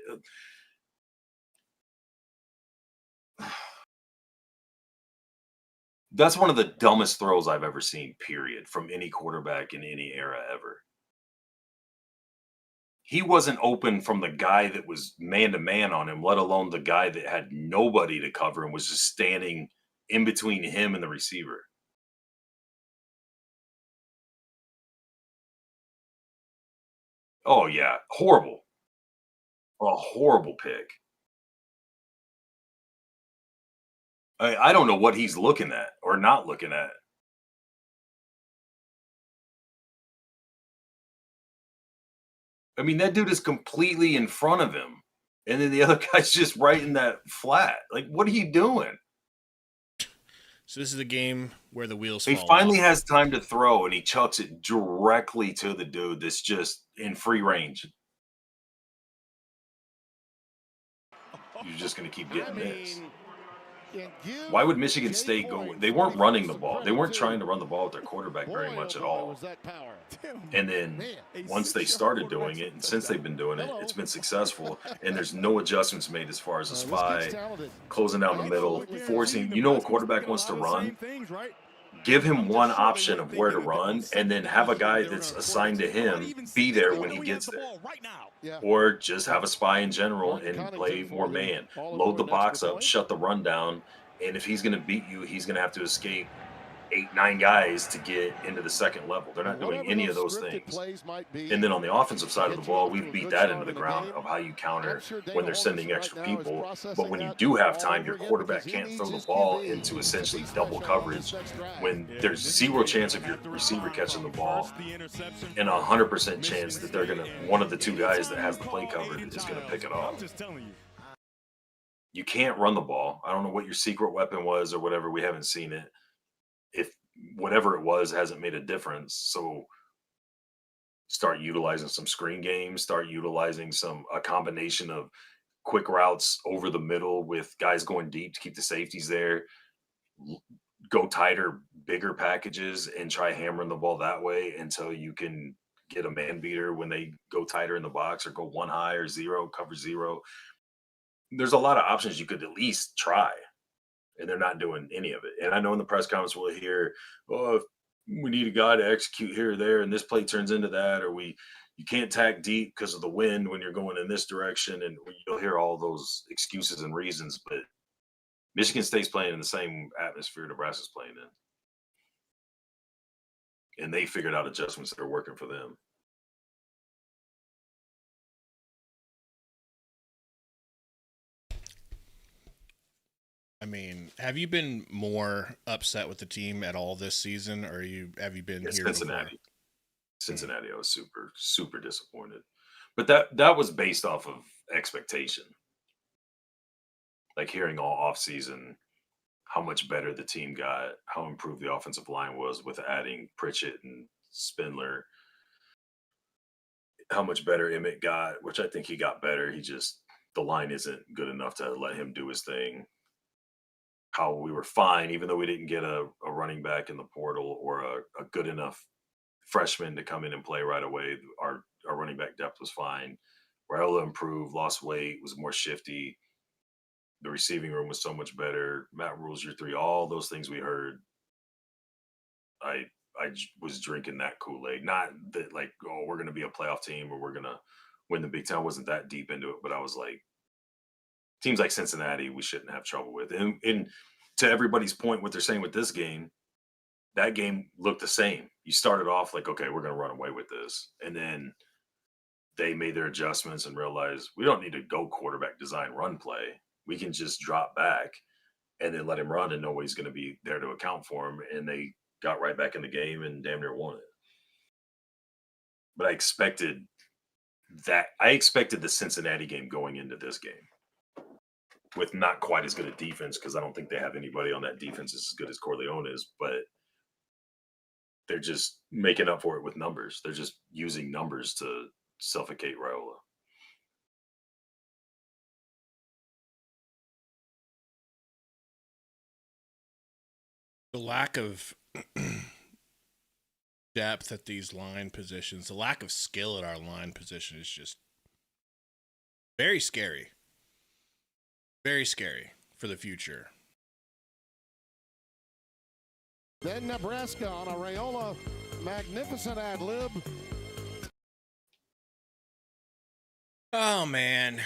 That's one of the dumbest throws I've ever seen, period, from any quarterback in any era ever. He wasn't open from the guy that was man-to-man on him, let alone the guy that had nobody to cover and was just standing in between him and the receiver. Oh, yeah. Horrible. A horrible pick. I don't know what he's looking at or not looking at. I mean, that dude is completely in front of him. And then the other guy's just right in that flat. Like, what are you doing?
So this is the game where the wheels
He
fall
finally
off.
has time to throw, and he chucks it directly to the dude that's just in free range. You're just going to keep getting this. Why would Michigan State go? They weren't running the ball. They weren't trying to run the ball with their quarterback very much at all. And then once they started doing it, and since they've been doing it, it's been successful. And there's no adjustments made as far as a spy, closing down the middle, forcing. A quarterback wants to run. Give him one option of where to run, and then have a guy that's assigned to him be there when he gets there. Or just have a spy in general and play more man. Load the box up, shut the run down, and if he's going to beat you, he's going to have to escape 8, 9 guys to get into the second level. They're not doing any of those things. And then on the offensive side of the ball, we've beat that into the ground of how you counter when they're sending extra people. But when you do have time, your quarterback can't throw the ball into essentially double coverage when there's zero chance of your receiver catching the ball and 100% chance that they're going to, one of the two guys that has the play covered is going to pick it off. You can't run the ball. I don't know what your secret weapon was or whatever. We haven't seen it. If whatever it was hasn't made a difference. So start utilizing some screen games, start utilizing a combination of quick routes over the middle with guys going deep to keep the safeties there. Go tighter, bigger packages and try hammering the ball that way until you can get a man beater when they go tighter in the box, or go one high or zero, cover zero. There's a lot of options you could at least try, and they're not doing any of it. And I know in the press conference we'll hear, oh, if we need a guy to execute here or there, and this play turns into that, or you can't tack deep because of the wind when you're going in this direction, and you'll hear all those excuses and reasons. But Michigan State's playing in the same atmosphere Nebraska's playing in, and they figured out adjustments that are working for them.
I mean, have you been more upset with the team at all this season, or have you been here
Cincinnati?
Before?
Cincinnati, I was super, super disappointed. But that was based off of expectation. Like hearing all offseason how much better the team got, how improved the offensive line was with adding Pritchett and Spindler, how much better Emmett got, which I think he got better. The line isn't good enough to let him do his thing. How we were fine, even though we didn't get a running back in the portal or a good enough freshman to come in and play right away. Our running back depth was fine. Raiola improved, lost weight, was more shifty. The receiving room was so much better. Matt Rule's your 3. All those things we heard, I was drinking that Kool-Aid. Not that like, oh, we're going to be a playoff team or we're going to win the Big Ten. I wasn't that deep into it, but I was like, teams like Cincinnati, we shouldn't have trouble with. And to everybody's point, what they're saying with this game, that game looked the same. You started off like, okay, we're going to run away with this. And then they made their adjustments and realized we don't need to go quarterback design run play. We can just drop back and then let him run and know he's going to be there to account for him. And they got right back in the game and damn near won it. But I expected the Cincinnati game going into this game with not quite as good a defense, because I don't think they have anybody on that defense as good as Corleone is, but they're just making up for it with numbers. They're just using numbers to suffocate Raiola.
The lack of depth at these line positions, the lack of skill at our line position is just very scary. Very scary for the future.
Then Nebraska on a Raiola magnificent ad lib.
Oh, man.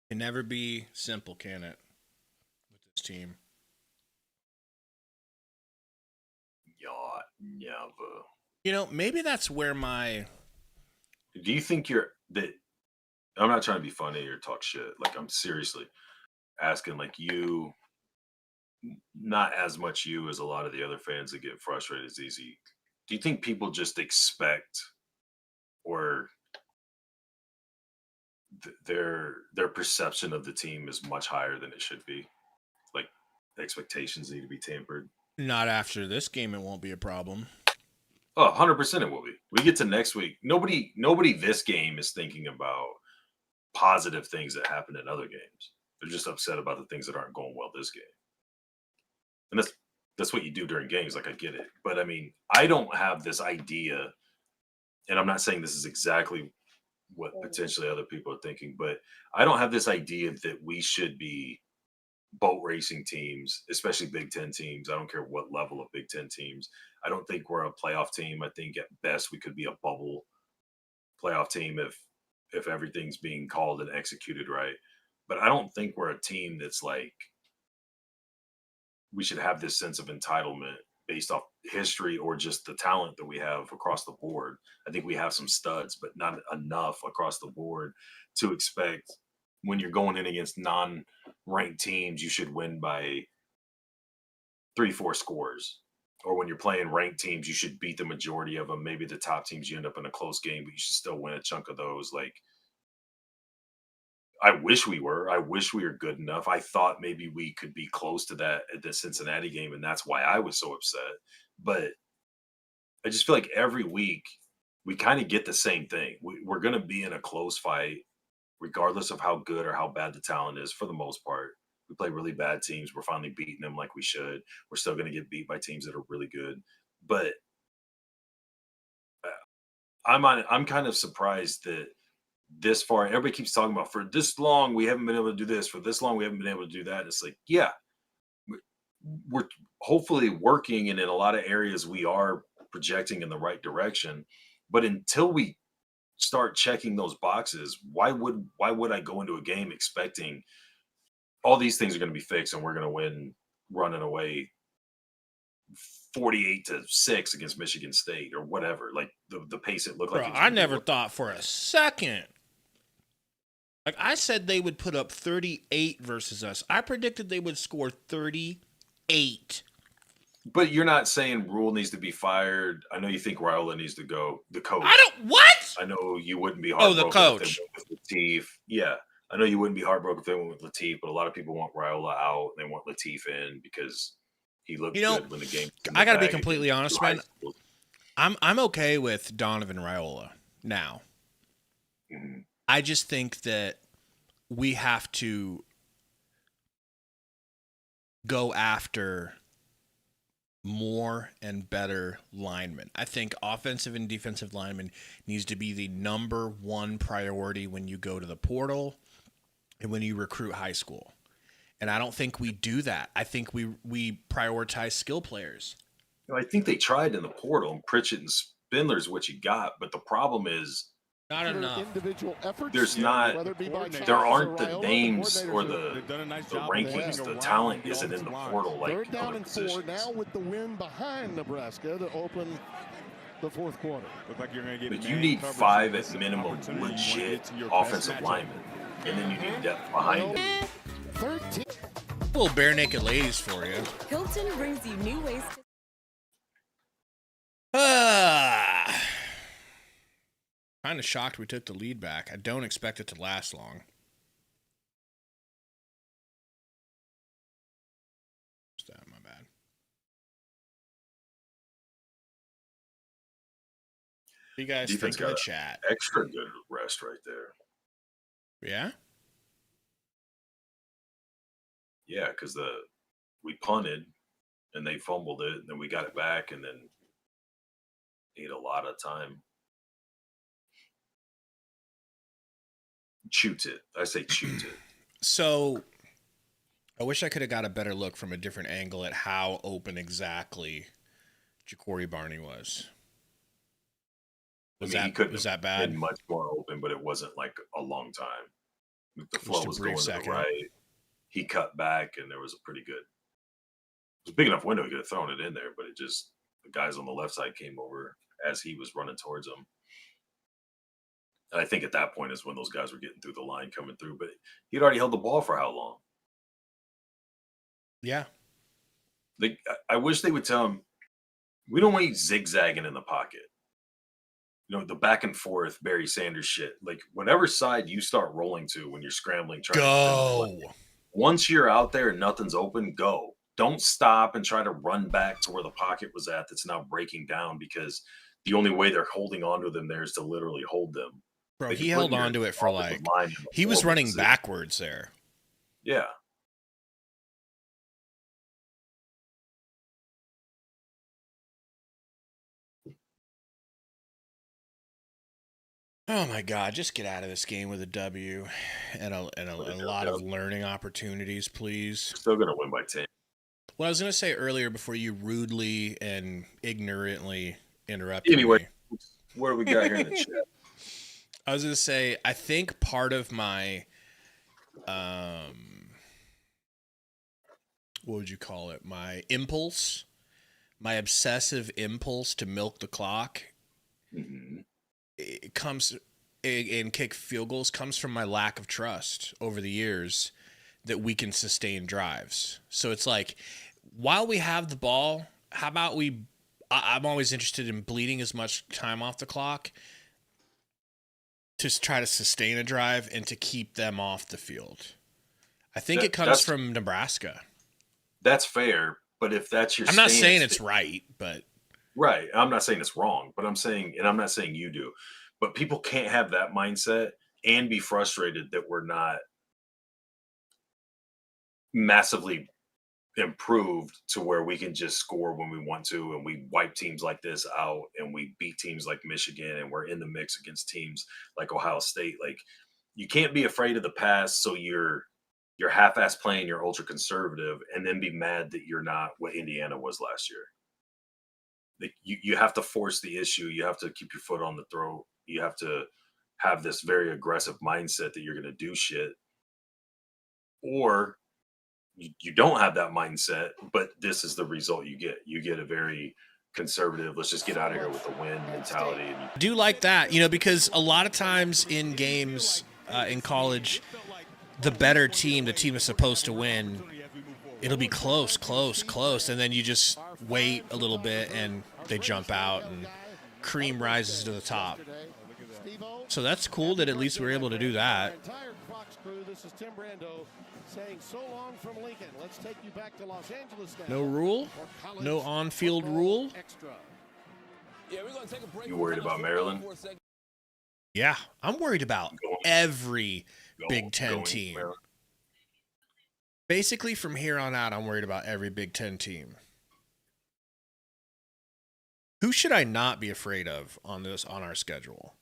Can never be simple, can it? With this team.
Yeah, never.
You know, maybe that's where
Do you think I'm not trying to be funny or talk shit. Like, I'm seriously asking, like, you, not as much you as a lot of the other fans that get frustrated as easy. Do you think people just expect, or their perception of the team is much higher than it should be? Like, expectations need to be tempered.
Not after this game, it won't be a problem.
Oh, 100% it will be. We get to next week. Nobody this game is thinking about positive things that happen in other games. They're just upset about the things that aren't going well this game. And that's what you do during games. Like, I get it. But I mean, I don't have this idea, and I'm not saying this is exactly what potentially other people are thinking, but I don't have this idea that we should be boat racing teams, especially Big Ten teams. I don't care what level of Big Ten teams. I don't think we're a playoff team. I think at best we could be a bubble playoff team if everything's being called and executed right. But I don't think we're a team that's like we should have this sense of entitlement based off history or just the talent that we have across the board. I think we have some studs, but not enough across the board to expect when you're going in against non-ranked teams, you should win by 3-4 scores. Or when you're playing ranked teams, you should beat the majority of them. Maybe the top teams, you end up in a close game, but you should still win a chunk of those. Like, I wish we were. I wish we were good enough. I thought maybe we could be close to that at the Cincinnati game, and that's why I was so upset. But I just feel like every week we kind of get the same thing. We're going to be in a close fight, regardless of how good or how bad the talent is for the most part. We play really bad teams. We're finally beating them like we should. We're still going to get beat by teams that are really good. But I'm kind of surprised that this far, everybody keeps talking about for this long we haven't been able to do this, for this long we haven't been able to do that. It's like, yeah, we're hopefully working, and in a lot of areas we are projecting in the right direction. But until we start checking those boxes, why would I go into a game expecting all these things are going to be fixed and we're going to win running away 48-6 against Michigan State or whatever? Like the pace it looked
Bro,
like.
I never thought for a second. Like, I said they would put up 38 versus us. I predicted they would score 38.
But you're not saying Rule needs to be fired. I know you think Raiola needs to go. The coach.
What?
I know you wouldn't be
Oh,
heartbroken
the coach.
if they went with Latif. Yeah. I know you wouldn't be heartbroken if they went with Latif, but a lot of people want Raiola out. They want Latif in because he looked good when the game.
I got to be completely honest, man. I'm okay with Donovan Raiola now.
Mm-hmm.
I just think that we have to go after more and better linemen. I think offensive and defensive linemen needs to be the number one priority when you go to the portal and when you recruit high school. And I don't think we do that. I think we prioritize skill players.
I think they tried in the portal, and Pritchett and Spindler's what you got, but the problem is
not enough.
Individual efforts,
there's not. There aren't the names or the rankings. The talent isn't in the portal like
Third down
other
and 4
positions.
now with the win behind Nebraska to open the fourth quarter.
But you need 5 at minimum legit offensive linemen, and then you need depth behind them.
13.
Little bare naked ladies for you.
Hilton brings you new ways to...
Kind of shocked we took the lead back. I don't expect it to last long. My bad. What do you guys
Defense
think in the
got
chat?
Extra good rest right there.
Yeah?
Yeah, because we punted and they fumbled it, and then we got it back, and then ate a lot of time. Chewed it. I say chewed it.
So, I wish I could have got a better look from a different angle at how open exactly Ja'Cory Barney was. Was that bad?
Been much more open, but it wasn't like a long time. The flow was going to the right. He cut back, and there was a pretty good. It was a big enough window he could have thrown it in there, but it just the guys on the left side came over as he was running towards him. And I think at that point is when those guys were getting through the line coming through. But he'd already held the ball for how long?
Yeah.
I wish they would tell him, we don't want you zigzagging in the pocket. You know, the back and forth Barry Sanders shit. Like, whatever side you start rolling to when you're scrambling, trying to once you're out there and nothing's open, go. Don't stop and try to run back to where the pocket was at that's now breaking down, because the only way they're holding on to them there is to literally hold them.
Bro, he held on to it for like, he was running backwards there.
Yeah.
Oh my God! Just get out of this game with a W and a lot of learning opportunities, please.
Still gonna win by 10.
What I was gonna say earlier before you rudely and ignorantly interrupted
anyway,
me.
What do we got here in the chat?
I was gonna say, I think part of my what would you call it? My impulse, my obsessive impulse to milk the clock. It comes and kick field goals comes from my lack of trust over the years that we can sustain drives. So it's like, while we have the ball, how about I'm always interested in bleeding as much time off the clock to try to sustain a drive and to keep them off the field. I think it comes from Nebraska.
That's fair, but if that's your
I'm not saying it's right, but...
Right. I'm not saying it's wrong, but I'm saying, and I'm not saying you do, but people can't have that mindset and be frustrated that we're not massively improved to where we can just score when we want to, and we wipe teams like this out, and we beat teams like Michigan, and we're in the mix against teams like Ohio State. Like, you can't be afraid of the pass, so you're half-ass playing, you're ultra conservative, and then be mad that you're not what Indiana was last year. Like, you have to force the issue. You have to keep your foot on the throat. You have to have this very aggressive mindset that you're going to do shit. Or you don't have that mindset, but this is the result you get. You get a very conservative, let's just get out of here with the win mentality. And
I do like that, because a lot of times in games in college, the better team, the team that's supposed to win, it'll be close, and then you just wait a little bit and they jump out and cream rises to the top. So that's cool that at least we're able to do that.
This is Tim Brando saying so long from Lincoln. Let's take you back to Los Angeles now.
No rule? No on-field rule?
You worried about Maryland?
Yeah, I'm worried about every Big Ten team. Basically, from here on out, I'm worried about every Big Ten team. Who should I not be afraid of on our schedule?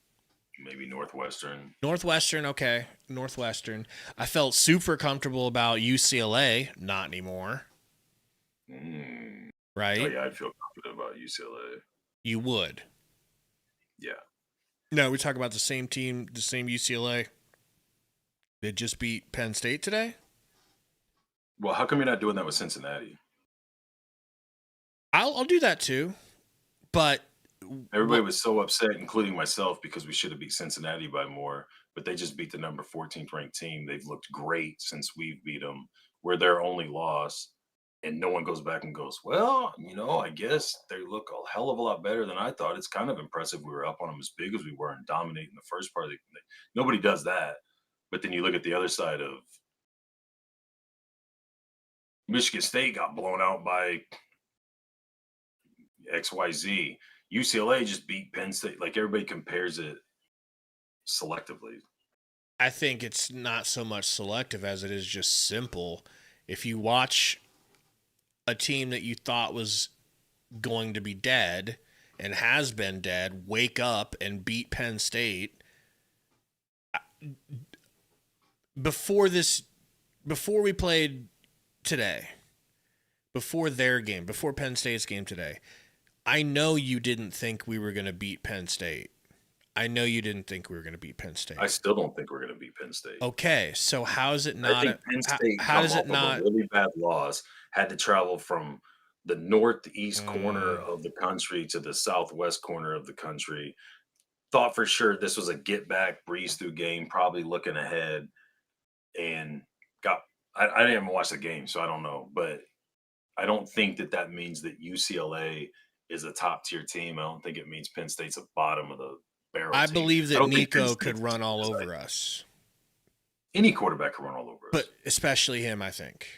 Maybe Northwestern.
Northwestern, okay. Northwestern. I felt super comfortable about UCLA. Not anymore. Right?
Oh, yeah, I'd feel confident about UCLA.
You would?
Yeah.
No, we talk about the same team, the same UCLA. They just beat Penn State today?
Well, how come you're not doing that with Cincinnati?
I'll do that too. But
everybody was so upset, including myself, because we should have beat Cincinnati by more, but they just beat the number 14th ranked team. They've looked great since we've beat them. We're their only loss, and no one goes back and goes, well, I guess they look a hell of a lot better than I thought. It's kind of impressive we were up on them as big as we were and dominating the first part of the game. Nobody does that. But then you look at the other side of Michigan State got blown out by XYZ. UCLA just beat Penn State. Like, everybody compares it selectively.
I think it's not so much selective as it is just simple. If you watch a team that you thought was going to be dead and has been dead wake up and beat Penn State before we played today, before their game, before Penn State's game today, I know you didn't think we were going to beat Penn State. I know you didn't think we were going to beat Penn State.
I still don't think we're going to beat Penn State.
Okay, so how is it not?
I think Penn State,
how does it not?
A really bad loss, had to travel from the northeast corner of the country to the southwest corner of the country. Thought for sure this was a get back, breeze through game, probably looking ahead, and I didn't even watch the game, so I don't know, but I don't think that means that UCLA is a top tier team. I don't think it means Penn State's a bottom of the barrel.
I
team.
believe that Nico could run all over us.
Any quarterback can run all over us,
but especially him, I think.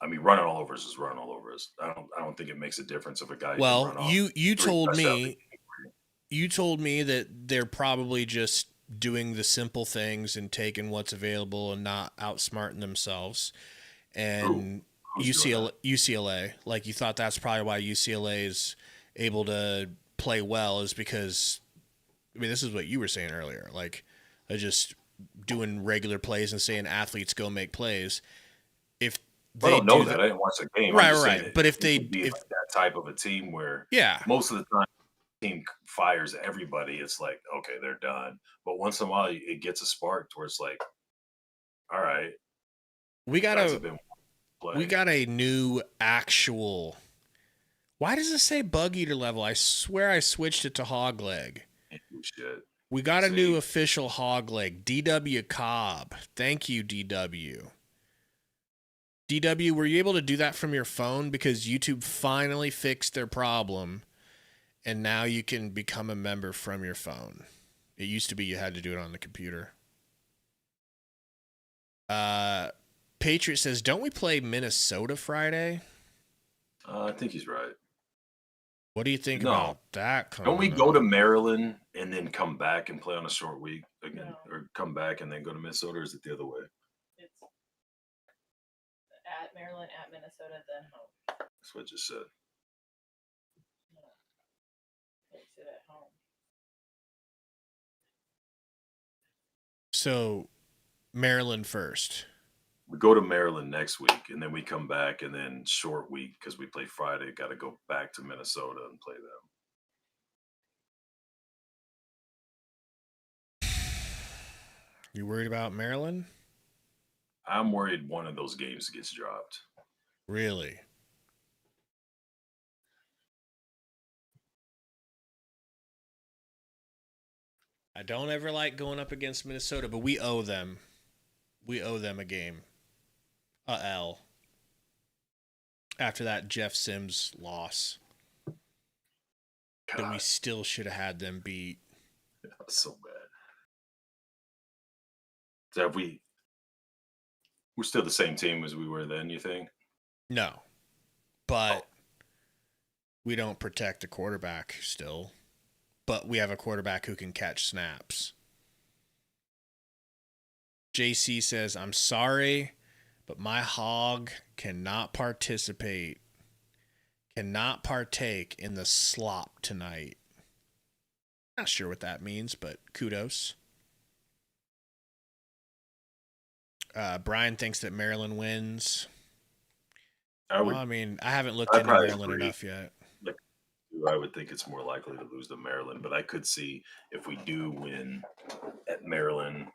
I mean, running all over us is running all over us. I don't think it makes a difference if a guy.
Well,
can run
you told me that they're probably just doing the simple things and taking what's available and not outsmarting themselves. And UCLA, like, you thought that's probably why UCLA is able to play well, is because, I mean, this is what you were saying earlier, like, they're just doing regular plays and saying athletes go make plays. If they
I don't know that. I didn't watch the game.
Right. But if they
be like that type of a team where
yeah,
most of the time the team fires everybody, it's like, okay, they're done. But once in a while it gets a spark where it's like, all right,
we gotta
play.
We got a new actual. Why does it say bug eater level? I swear I switched it to hog leg.
Shit.
We got a new official hog leg. DW Cobb. Thank you, DW. DW, were you able to do that from your phone? Because YouTube finally fixed their problem, and now you can become a member from your phone. It used to be you had to do it on the computer. Patriot says, don't we play Minnesota Friday?
I think he's right.
What do you think about that?
Don't we go to Maryland and then come back and play on a short week again?
No.
Or come back and then go to Minnesota, or is it the other way?
It's at Maryland, at Minnesota, then home.
That's what I just said.
No. Takes it at home.
So, Maryland first.
We go to Maryland next week, and then we come back, and then short week because we play Friday. Got to go back to Minnesota and play them.
You worried about Maryland?
I'm worried one of those games gets dropped.
Really? I don't ever like going up against Minnesota, but we owe them. We owe them a game. A L. After that Jeff Sims loss. That we still should have had them beat.
That was so bad. So have we're still the same team as we were then, you think?
No. But we don't protect the quarterback still. But we have a quarterback who can catch snaps. JC says, I'm sorry, but my hog cannot partake in the slop tonight. Not sure what that means, but kudos. Brian thinks that Maryland wins. I haven't looked into Maryland enough yet.
I would think it's more likely to lose to Maryland, but I could see if we do win at Maryland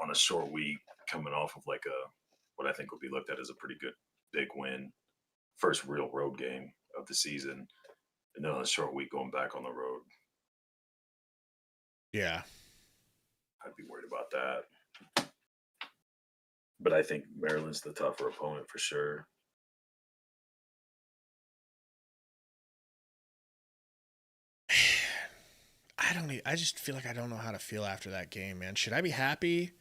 on a short week, coming off of what I think would be looked at as a pretty good big win, first real road game of the season, and then on a short week going back on the road.
Yeah.
I'd be worried about that. But I think Maryland's the tougher opponent for sure.
I just feel like I don't know how to feel after that game, man. Should I be happy?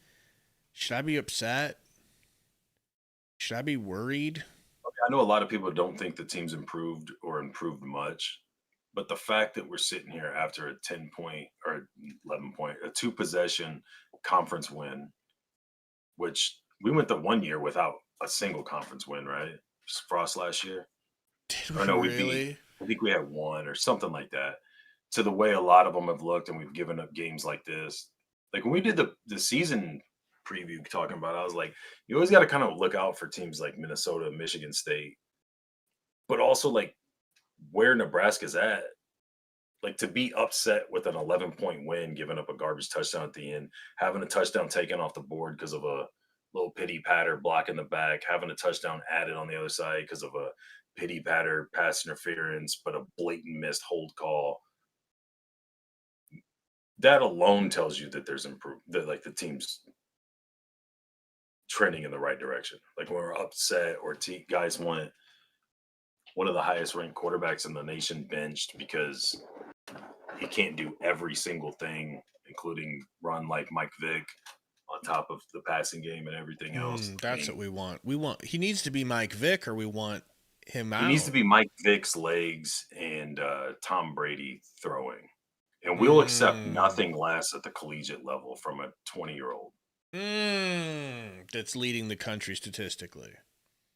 Should I be upset? Should I be worried?
I know a lot of people don't think the team's improved or improved much, but the fact that we're sitting here after a 10-point or 11-point, a 2-possession conference win, which we went the 1 year without a single conference win, right? Frost last year.
Did we really?
I think we had one or something like that. To the way a lot of them have looked, and we've given up games like this. Like when we did the season preview talking about it, I was like, you always got to kind of look out for teams like Minnesota, Michigan State, but also like where Nebraska's at. Like to be upset with an 11-point win, giving up a garbage touchdown at the end, having a touchdown taken off the board because of a little pity patter block in the back, having a touchdown added on the other side because of a pity patter pass interference, but a blatant missed hold call. That alone tells you that there's improvement, that like the team's trending in the right direction. Like when we're upset or guys want one of the highest ranked quarterbacks in the nation benched because he can't do every single thing, including run like Mike Vick on top of the passing game and everything else.
That's what we want. He needs to be Mike Vick, or we want him out.
He needs to be Mike Vick's legs and Tom Brady throwing. And we'll accept nothing less at the collegiate level from a 20-year-old.
That's leading the country statistically.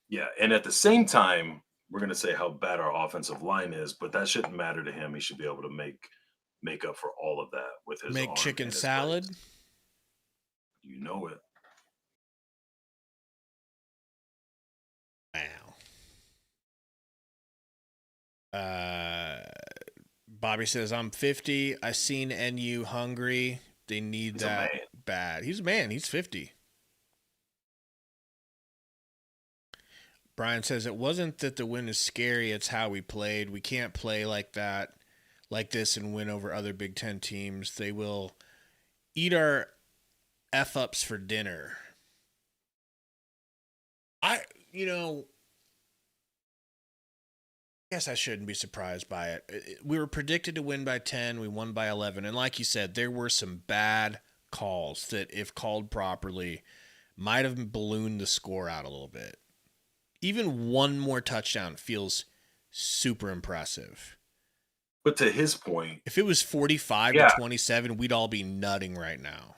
Yeah, and at the same time, we're going to say how bad our offensive line is, but that shouldn't matter to him. He should be able to make up for all of that with his
make
arm
chicken
and his
salad.
legs. You know it.
Wow. Bobby says, I'm 50. I seen NU hungry. They need that bad. He's a man. He's 50. Brian says it wasn't that the win is scary, it's how we played. We can't play like that, like this, and win over other Big Ten teams. They will eat our F-ups for dinner. I guess I shouldn't be surprised by it. We were predicted to win by 10. We won by 11. And like you said, there were some bad calls that, if called properly, might have ballooned the score out a little bit. Even one more touchdown feels super impressive.
But to his point,
if it was 45 to 27, we'd all be nutting right now.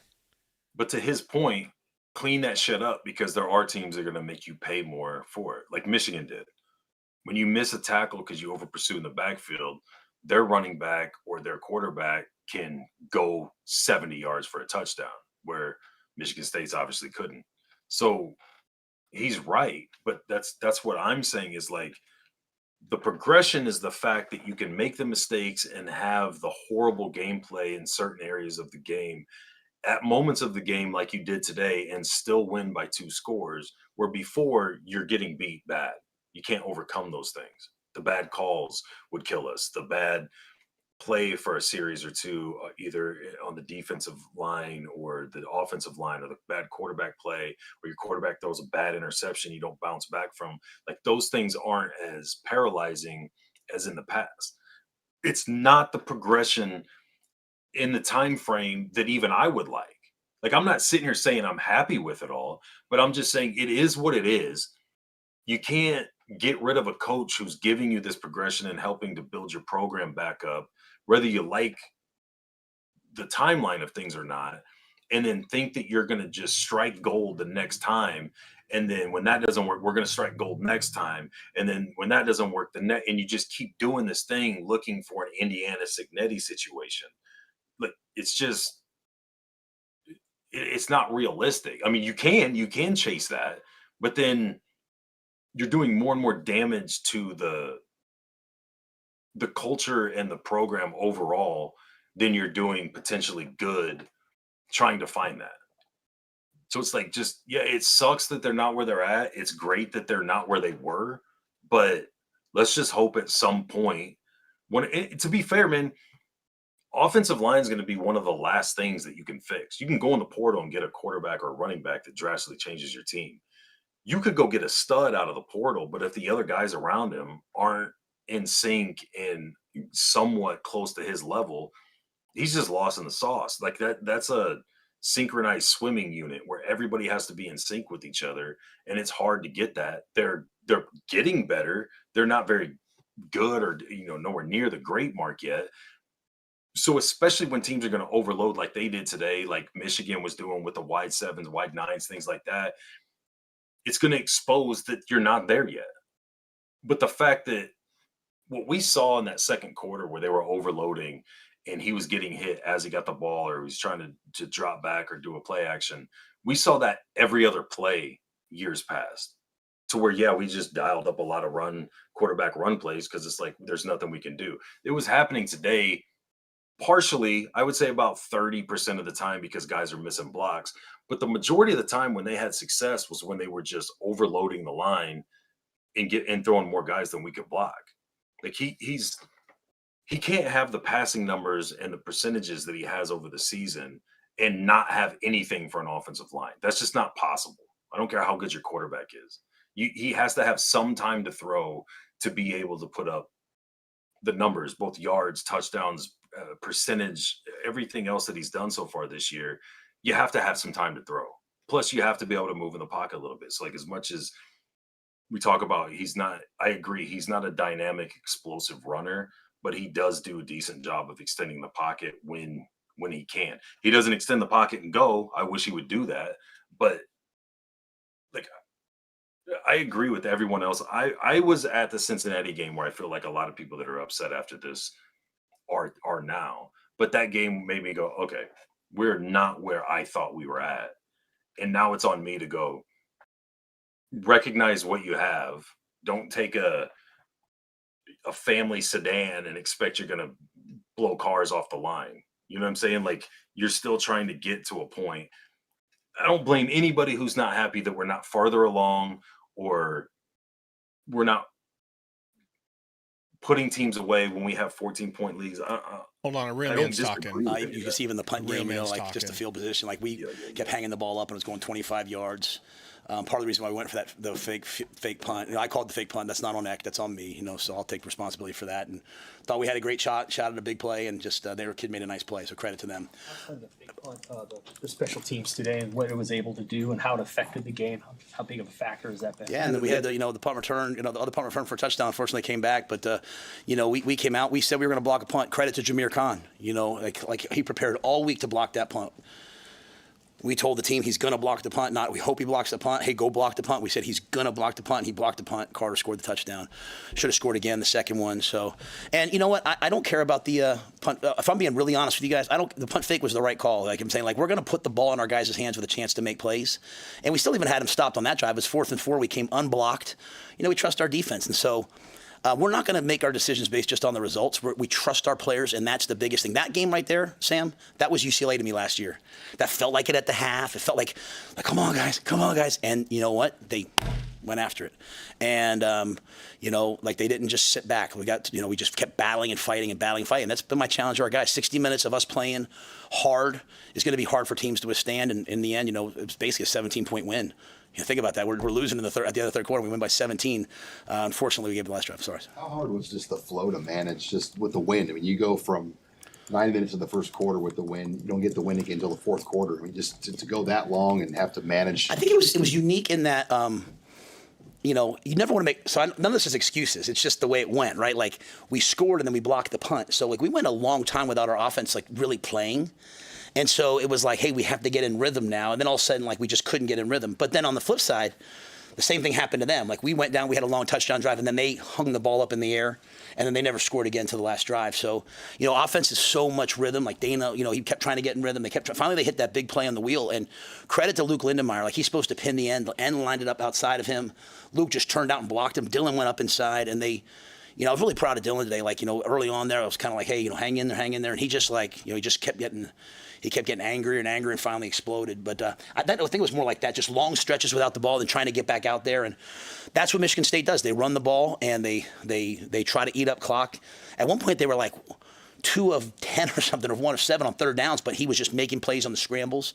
But to his point, clean that shit up, because there are teams that are going to make you pay more for it, like Michigan did. When you miss a tackle because you over pursue in the backfield, their running back or their quarterback can go 70 yards for a touchdown, where Michigan State's obviously couldn't. So he's right, but that's what I'm saying is, like, the progression is the fact that you can make the mistakes and have the horrible gameplay in certain areas of the game at moments of the game like you did today and still win by 2 scores, where before you're getting beat bad. You can't overcome those things. The bad calls would kill us. The bad play for a series or two, either on the defensive line or the offensive line, or the bad quarterback play, or your quarterback throws a bad interception you don't bounce back from. Like, those things aren't as paralyzing as in the past. It's not the progression in the time frame that even I would like. Like, I'm not sitting here saying I'm happy with it all, but I'm just saying it is what it is. You can't get rid of a coach who's giving you this progression and helping to build your program back up, whether you like the timeline of things or not, and then think that you're going to just strike gold the next time. And then when that doesn't work, we're going to strike gold next time. And then when that doesn't work, and you just keep doing this thing looking for an Indiana Signetti situation. Like, it's just, it's not realistic. I mean, you can chase that, but then you're doing more and more damage to the culture and the program overall than you're doing potentially good trying to find that. So it's like, just, yeah, it sucks that they're not where they're at. It's great that they're not where they were, but let's just hope at some point, to be fair, man, offensive line is going to be one of the last things that you can fix. You can go in the portal and get a quarterback or a running back that drastically changes your team. You could go get a stud out of the portal, but if the other guys around him aren't in sync and somewhat close to his level, he's just lost in the sauce. Like, that's a synchronized swimming unit where everybody has to be in sync with each other, and it's hard to get that. They're getting better. They're not very good, or nowhere near the great mark yet. So especially when teams are going to overload like they did today, like Michigan was doing with the wide sevens, wide nines, things like that, it's going to expose that you're not there yet. But the fact that what we saw in that second quarter, where they were overloading and he was getting hit as he got the ball, or he was trying to drop back or do a play action, we saw that every other play years past, to where, yeah, we just dialed up a lot of quarterback run plays because it's like there's nothing we can do. It was happening today partially, I would say about 30% of the time, because guys are missing blocks. But the majority of the time when they had success was when they were just overloading the line and throwing more guys than we could block. Like, he can't have the passing numbers and the percentages that he has over the season and not have anything for an offensive line. That's just not possible. I don't care how good your quarterback is. He has to have some time to throw to be able to put up the numbers, both yards, touchdowns, percentage, everything else that he's done so far this year. You have to have some time to throw. Plus, you have to be able to move in the pocket a little bit. So, like, as much as we talk about, I agree, he's not a dynamic, explosive runner, but he does do a decent job of extending the pocket when he can. He doesn't extend the pocket and go. I wish he would do that. But, like, I agree with everyone else. I was at the Cincinnati game, where I feel like a lot of people that are upset after this are now. But that game made me go, okay, we're not where I thought we were at. And now it's on me to go recognize what you have. Don't take a family sedan and expect you're going to blow cars off the line. You know what I'm saying? Like, you're still trying to get to a point. I don't blame anybody who's not happy that we're not farther along, or we're not putting teams away when we have 14-point leagues.
Hold on, a real
I don't
man's talking.
disagree with any
You
of
can see even the punt
Real
game,
man's
like just the
talking.
field position. Like we kept hanging the ball up and it was going 25 yards. Part of the reason why we went for the fake punt, I called the fake punt. That's not on Eck. That's on me. So I'll take responsibility for that. And thought we had a great shot at a big play, and just their kid made a nice play. So credit to them.
The fake punt, the special teams today and what it was able to do and how it affected the game. How big of a factor has that been?
Yeah, and then we had the punt return. The other punt return for a touchdown. Unfortunately, came back, but we came out. We said we were going to block a punt. Credit to Jameer Khan. Like he prepared all week to block that punt. We told the team he's going to block the punt. We hope he blocks the punt. Hey, go block the punt. We said he's going to block the punt. He blocked the punt. Carter scored the touchdown. Should have scored again the second one. So, and you know what? I don't care about the punt. If I'm being really honest with you guys, the punt fake was the right call. Like I'm saying, we're going to put the ball in our guys' hands with a chance to make plays. And we still even had him stopped on that drive. It was 4th and 4. We came unblocked. We trust our defense. And so we're not going to make our decisions based just on the results. We trust our players, and that's the biggest thing. That game right there, Sam, that was UCLA to me last year. That felt like it at the half. It felt like come on, guys. And you know what? They went after it. And, they didn't just sit back. We just kept battling and fighting. That's been my challenge to our guys. 60 minutes of us playing hard is going to be hard for teams to withstand. And in the end, it's basically a 17-point win. Think about that. We're losing at the end of the third quarter. We win by 17. Unfortunately, we gave the last drive. Sorry.
How hard was just the flow to manage just with the wind? I mean, you go from 9 minutes in the first quarter with the wind. You don't get the wind again until the fourth quarter. I mean, just to go that long and have to manage.
I think it was unique in that, you never want to make – so none of this is excuses. It's just the way it went, right? Like, we scored and then we blocked the punt. So, we went a long time without our offense, really playing. And so it was like, hey, we have to get in rhythm now. And then all of a sudden, we just couldn't get in rhythm. But then on the flip side, the same thing happened to them. We went down, we had a long touchdown drive, and then they hung the ball up in the air, and then they never scored again to the last drive. So, offense is so much rhythm. Like Dana, he kept trying to get in rhythm. Finally, they hit that big play on the wheel. And credit to Luke Lindenmeyer. He's supposed to pin the end. The end lined it up outside of him. Luke just turned out and blocked him. Dylan went up inside, and they – I was really proud of Dylan today. Early on there, I was kind of like, hey, hang in there. And he just he just kept getting angrier and angrier and finally exploded. But I think it was more like that, just long stretches without the ball and trying to get back out there. And that's what Michigan State does. They run the ball and they try to eat up clock. At one point, they were 2 of 10 or something, or 1 of 7 on third downs, but he was just making plays on the scrambles.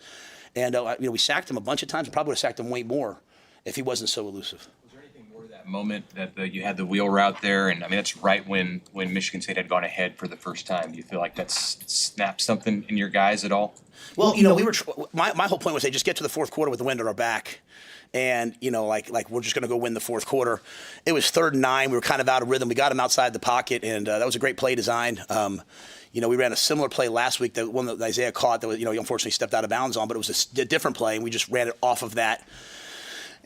And we sacked him a bunch of times. We probably would have sacked him way more if he wasn't so elusive.
Moment that you had the wheel route there, and that's right when Michigan State had gone ahead for the first time. Do you feel like that's snapped something in your guys at all?
Well, we were my whole point was, just get to the fourth quarter with the wind at our back, and we're just going to go win the fourth quarter. It was 3rd and 9. We were kind of out of rhythm. We got him outside the pocket, and that was a great play design. We ran a similar play last week, the one that Isaiah caught that was, he unfortunately stepped out of bounds on, but it was a different play, and we just ran it off of that.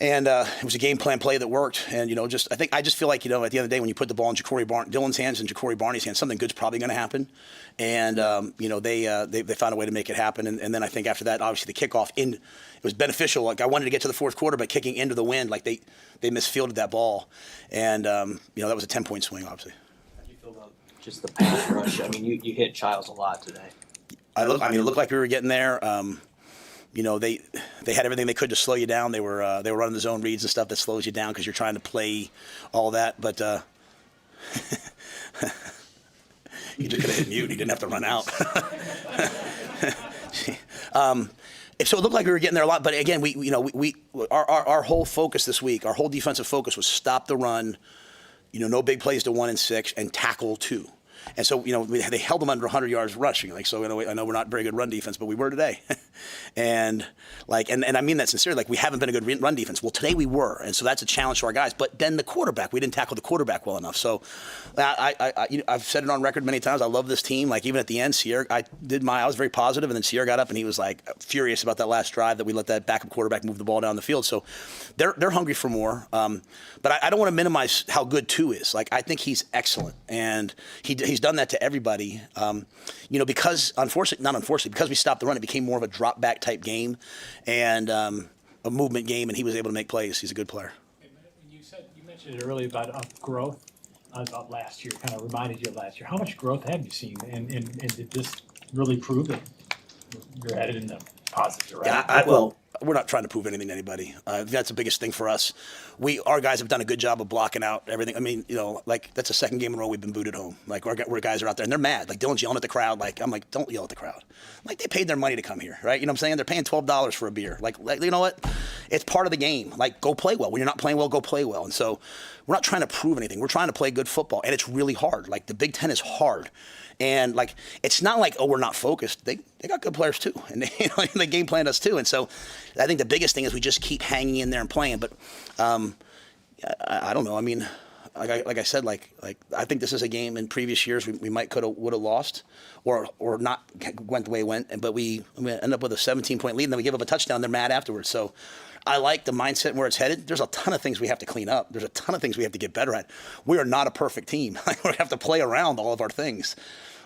And it was a game plan play that worked. And, I just feel like, at the end of the day, when you put the ball in Dylan's hands and Ja'Cory Barney's hands, something good's probably going to happen. And, they found a way to make it happen. And then I think after that, obviously the kickoff it was beneficial. I wanted to get to the fourth quarter, but kicking into the wind, they misfielded that ball. And, that was a 10-point swing, obviously.
How do you feel about just the pass rush? You hit Childs a lot today.
It looked like we were getting there. They had everything they could to slow you down. They were running the zone reads and stuff that slows you down because you're trying to play all that. But he just could have hit mute. He didn't have to run out. So it looked like we were getting there a lot. But again, our whole focus this week, our whole defensive focus was stop the run. No big plays to 1 and 6 and tackle 2. And so, they held them under 100 yards rushing. So I know we're not very good run defense, but we were today. and I mean that sincerely. We haven't been a good run defense. Well, today we were, and so that's a challenge to our guys. But then the quarterback, we didn't tackle the quarterback well enough. So I've said it on record many times. I love this team. Even at the end, Sierra, I was very positive, and then Sierra got up and he was furious about that last drive that we let that backup quarterback move the ball down the field. So they're hungry for more. But I don't want to minimize how good 2 is. I think he's excellent, and he's done that to everybody. Because because we stopped the run, it became more of a drop back type game and a movement game, and he was able to make plays. He's a good player.
You mentioned it earlier about growth about last year, kind of reminded you of last year. How much growth have you seen, and did this really prove that you're headed in the positive direction?
Yeah, we're not trying to prove anything to anybody. That's the biggest thing for us. Our guys have done a good job of blocking out everything. I mean, like that's the second game in a row we've been booted home. Like our guys are out there and they're mad. Like Dylan's yelling at the crowd. Like I'm like, don't yell at the crowd. Like they paid their money to come here, right? You know what I'm saying? They're paying $12 for a beer. Like you know what? It's part of the game. Like go play well. When you're not playing well, go play well. And so we're not trying to prove anything. We're trying to play good football, and it's really hard. Like the Big Ten is hard. And like it's not like we're not focused. They got good players too, and they game planned us too. And so I think the biggest thing is we just keep hanging in there and playing. But I don't know. I mean, like I said, like I think this is a game in previous years we might would have lost or not went the way it went. But we end up with a 17-point lead, and then we give up a touchdown. They're mad afterwards. So I like the mindset and where it's headed. There's a ton of things we have to clean up. There's a ton of things we have to get better at. We are not a perfect team. We have to play around all of our things.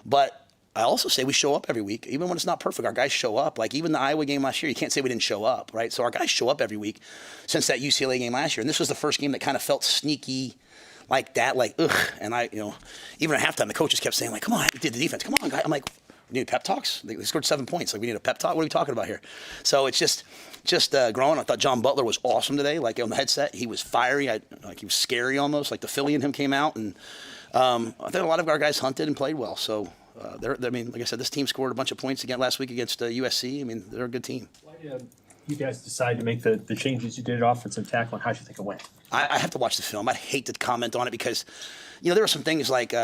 But I also say we show up every week, even when it's not perfect. Our guys show up. Like even the Iowa game last year, you can't say we didn't show up, right? So our guys show up every week since that UCLA game last year. And this was the first game that kind of felt sneaky like that, like, ugh. And even at halftime, the coaches kept saying, like, come on, did the defense. Come on, guys. I'm like, we need pep talks? They scored 7 points. Like, we need a pep talk? What are we talking about here? So it's just growing. I thought John Butler was awesome today. Like on the headset, he was fiery. He was scary almost. Like the Philly in him came out, and I think a lot of our guys hunted and played well. So, I mean, like I said, this team scored a bunch of points again last week against USC. I mean, they're a good team.
Why did you guys decide to make the changes you did at offensive tackle, and how do you think it went?
I have to watch the film. I'd hate to comment on it because, there were some things like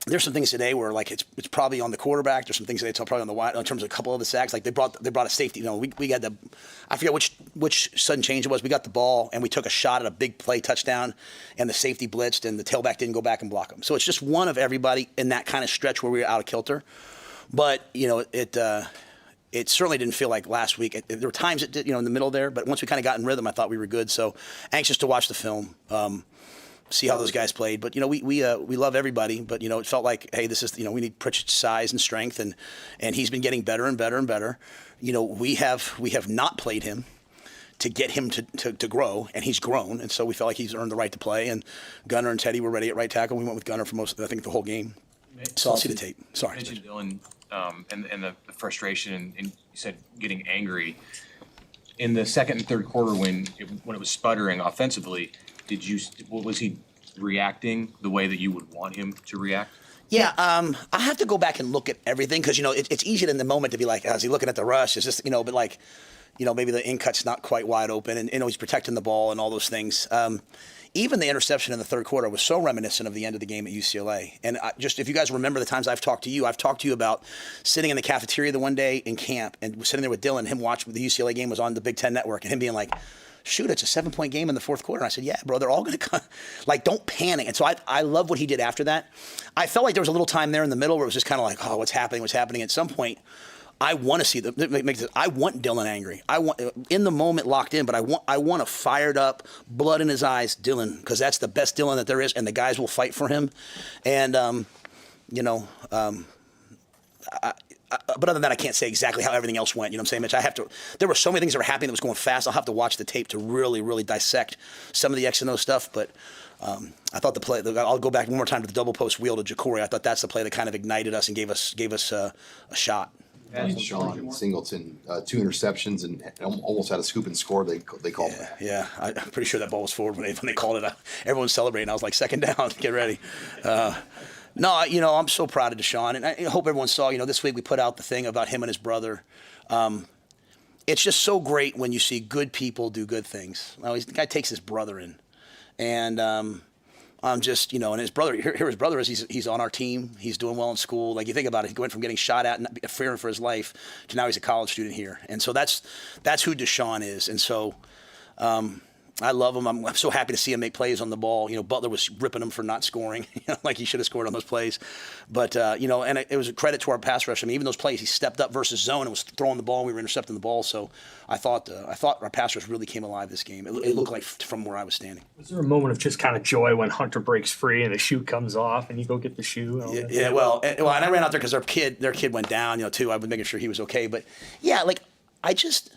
there's some things today where like it's probably on the quarterback. There's some things today it's probably on the wide in terms of a couple of the sacks. Like they brought a safety. We got I forget which sudden change it was. We got the ball and we took a shot at a big play touchdown, and the safety blitzed and the tailback didn't go back and block him. So it's just one of everybody in that kind of stretch where we were out of kilter. But it certainly didn't feel like last week. There were times it did, in the middle there. But once we kind of got in rhythm, I thought we were good. So anxious to watch the film. See how those guys played, but we love everybody. But it felt like, hey, this is we need Pritchett's size and strength, and he's been getting better and better and better. We have not played him to get him to grow, and he's grown, and so we felt like he's earned the right to play. And Gunnar and Teddy were ready at right tackle. We went with Gunnar for I think the whole game. So I'll see the tape. Sorry.
You mentioned Dylan and the frustration, and you said getting angry in the second and third quarter when it was sputtering offensively. Was he reacting the way that you would want him to react?
Yeah, I have to go back and look at everything because it's easy in the moment to be like, is he looking at the rush? Is this but like, maybe the in cut's not quite wide open, and he's protecting the ball and all those things. Even the interception in the third quarter was so reminiscent of the end of the game at UCLA. And if you guys remember the times I've talked to you about sitting in the cafeteria the one day in camp and sitting there with Dylan, him watching the UCLA game was on the Big Ten Network, and him being like, shoot, it's a 7-point game in the fourth quarter. And I said, yeah, bro, they're all going to come. Like, don't panic. And so I love what he did after that. I felt like there was a little time there in the middle where it was just kind of like, oh, what's happening? At some point, I want to see I want Dylan angry. I want in the moment locked in, but I want a fired up, blood in his eyes Dylan, because that's the best Dylan that there is, and the guys will fight for him. And but other than that, I can't say exactly how everything else went. You know what I'm saying, Mitch? There were so many things that were happening that was going fast. I'll have to watch the tape to really, really dissect some of the X and O stuff. But I thought the play, I'll go back one more time to the double post wheel to Ja'Cory. I thought that's the play that kind of ignited us and gave us a shot.
Sean Singleton, 2 interceptions and almost had a scoop and score. They called it.
Yeah, I'm pretty sure that ball was forward when they called it. Everyone was celebrating. I was like, second down, get ready. No, I'm so proud of Deshaun, and I hope everyone saw, this week we put out the thing about him and his brother. It's just so great when you see good people do good things. The guy takes his brother in, and I'm just, and his brother, here his brother is, he's on our team, he's doing well in school. Like, you think about it, he went from getting shot at and fearing for his life to now he's a college student here. And so that's who Deshaun is. And so, I love him. I'm so happy to see him make plays on the ball. Butler was ripping him for not scoring, like he should have scored on those plays. But, and it was a credit to our pass rush. I mean, even those plays, he stepped up versus zone and was throwing the ball, and we were intercepting the ball. So I thought our pass rush really came alive this game. It looked like from where I was standing.
Was there a moment of just kind of joy when Hunter breaks free and the shoe comes off and you go get the shoe?
And I ran out there because their kid went down, too. I was making sure he was okay. But, yeah, like, I just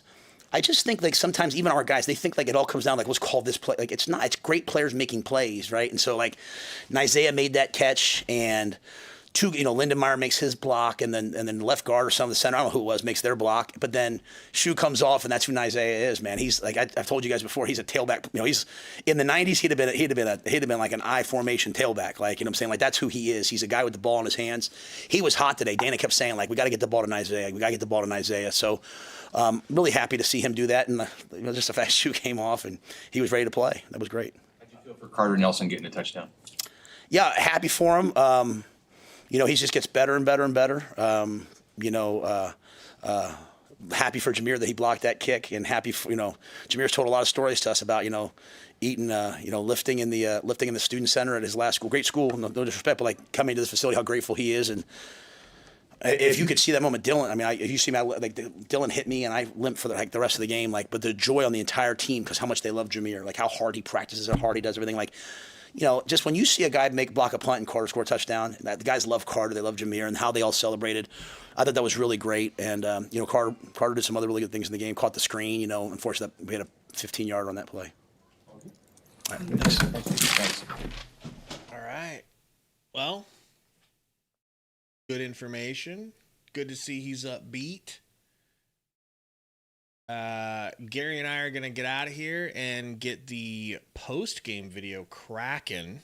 think, like, sometimes even our guys, they think, like, it all comes down, like, let's call this play. Like, it's not. It's great players making plays, right? And so, like, Isaiah made that catch, and Lindenmeyer makes his block, and then left guard or some of the center, I don't know who it was, makes their block. But then Shoe comes off, and that's who Isaiah is, man. He's like I've told you guys before, he's a tailback. He's in the '90s. He'd have been like an I formation tailback. Like, what I'm saying, like that's who he is. He's a guy with the ball in his hands. He was hot today. Dana kept saying like, we got to get the ball to Isaiah. We got to get the ball to Isaiah. So really happy to see him do that, and just the fact Shoe came off and he was ready to play. That was great.
How'd you feel for Carter Nelson getting a touchdown?
Yeah, happy for him. He just gets better and better and better. Happy for Jameer that he blocked that kick, and happy for, Jameer's told a lot of stories to us about, eating, lifting in the student center at his last school, great school, no disrespect, but like coming to this facility, how grateful he is. And if you could see that moment, Dylan, if you see me, Dylan hit me and I limped for the rest of the game, but the joy on the entire team, because how much they love Jameer, like how hard he practices, how hard he does everything, just when you see a guy block a punt and Carter score a touchdown, the guys love Carter, they love Jameer, and how they all celebrated. I thought that was really great. And, Carter did some other really good things in the game, caught the screen, unfortunately we had a 15-yard on that play. All right, thanks.
All right. Well, good information. Good to see he's upbeat. Gary and I are going to get out of here and get the post-game video cracking.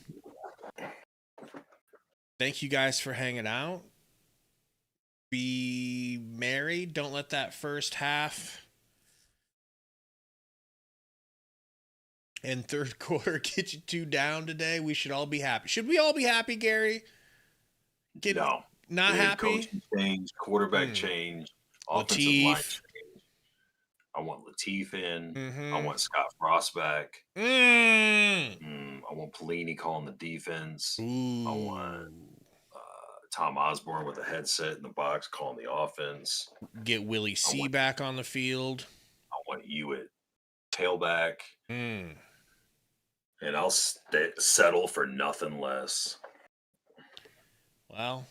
Thank you guys for hanging out. Be merry. Don't let that first half and third quarter get you too down today. We should all be happy. Should we all be happy, Gary?
No.
Not happy?
Coaching change, quarterback change, offensive line change. I want Latif in. I want Scott Frost back. I want Pelini calling the defense. I want Tom Osborne with a headset in the box calling the offense.
Get Willie C back on the field.
I want you at tailback. And I'll settle for nothing less.
Well,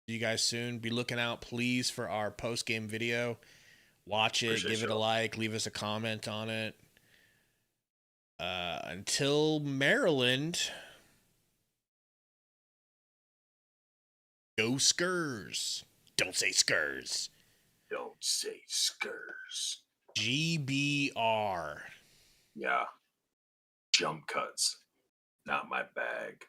see you guys soon. Be looking out, please, for our post-game video. Watch it,
Appreciate
give it a like, leave us a comment on it. Until Maryland, go Skurs. Don't say Skurs.
Don't say Skurs.
GBR.
Yeah. Jump cuts. Not my bag.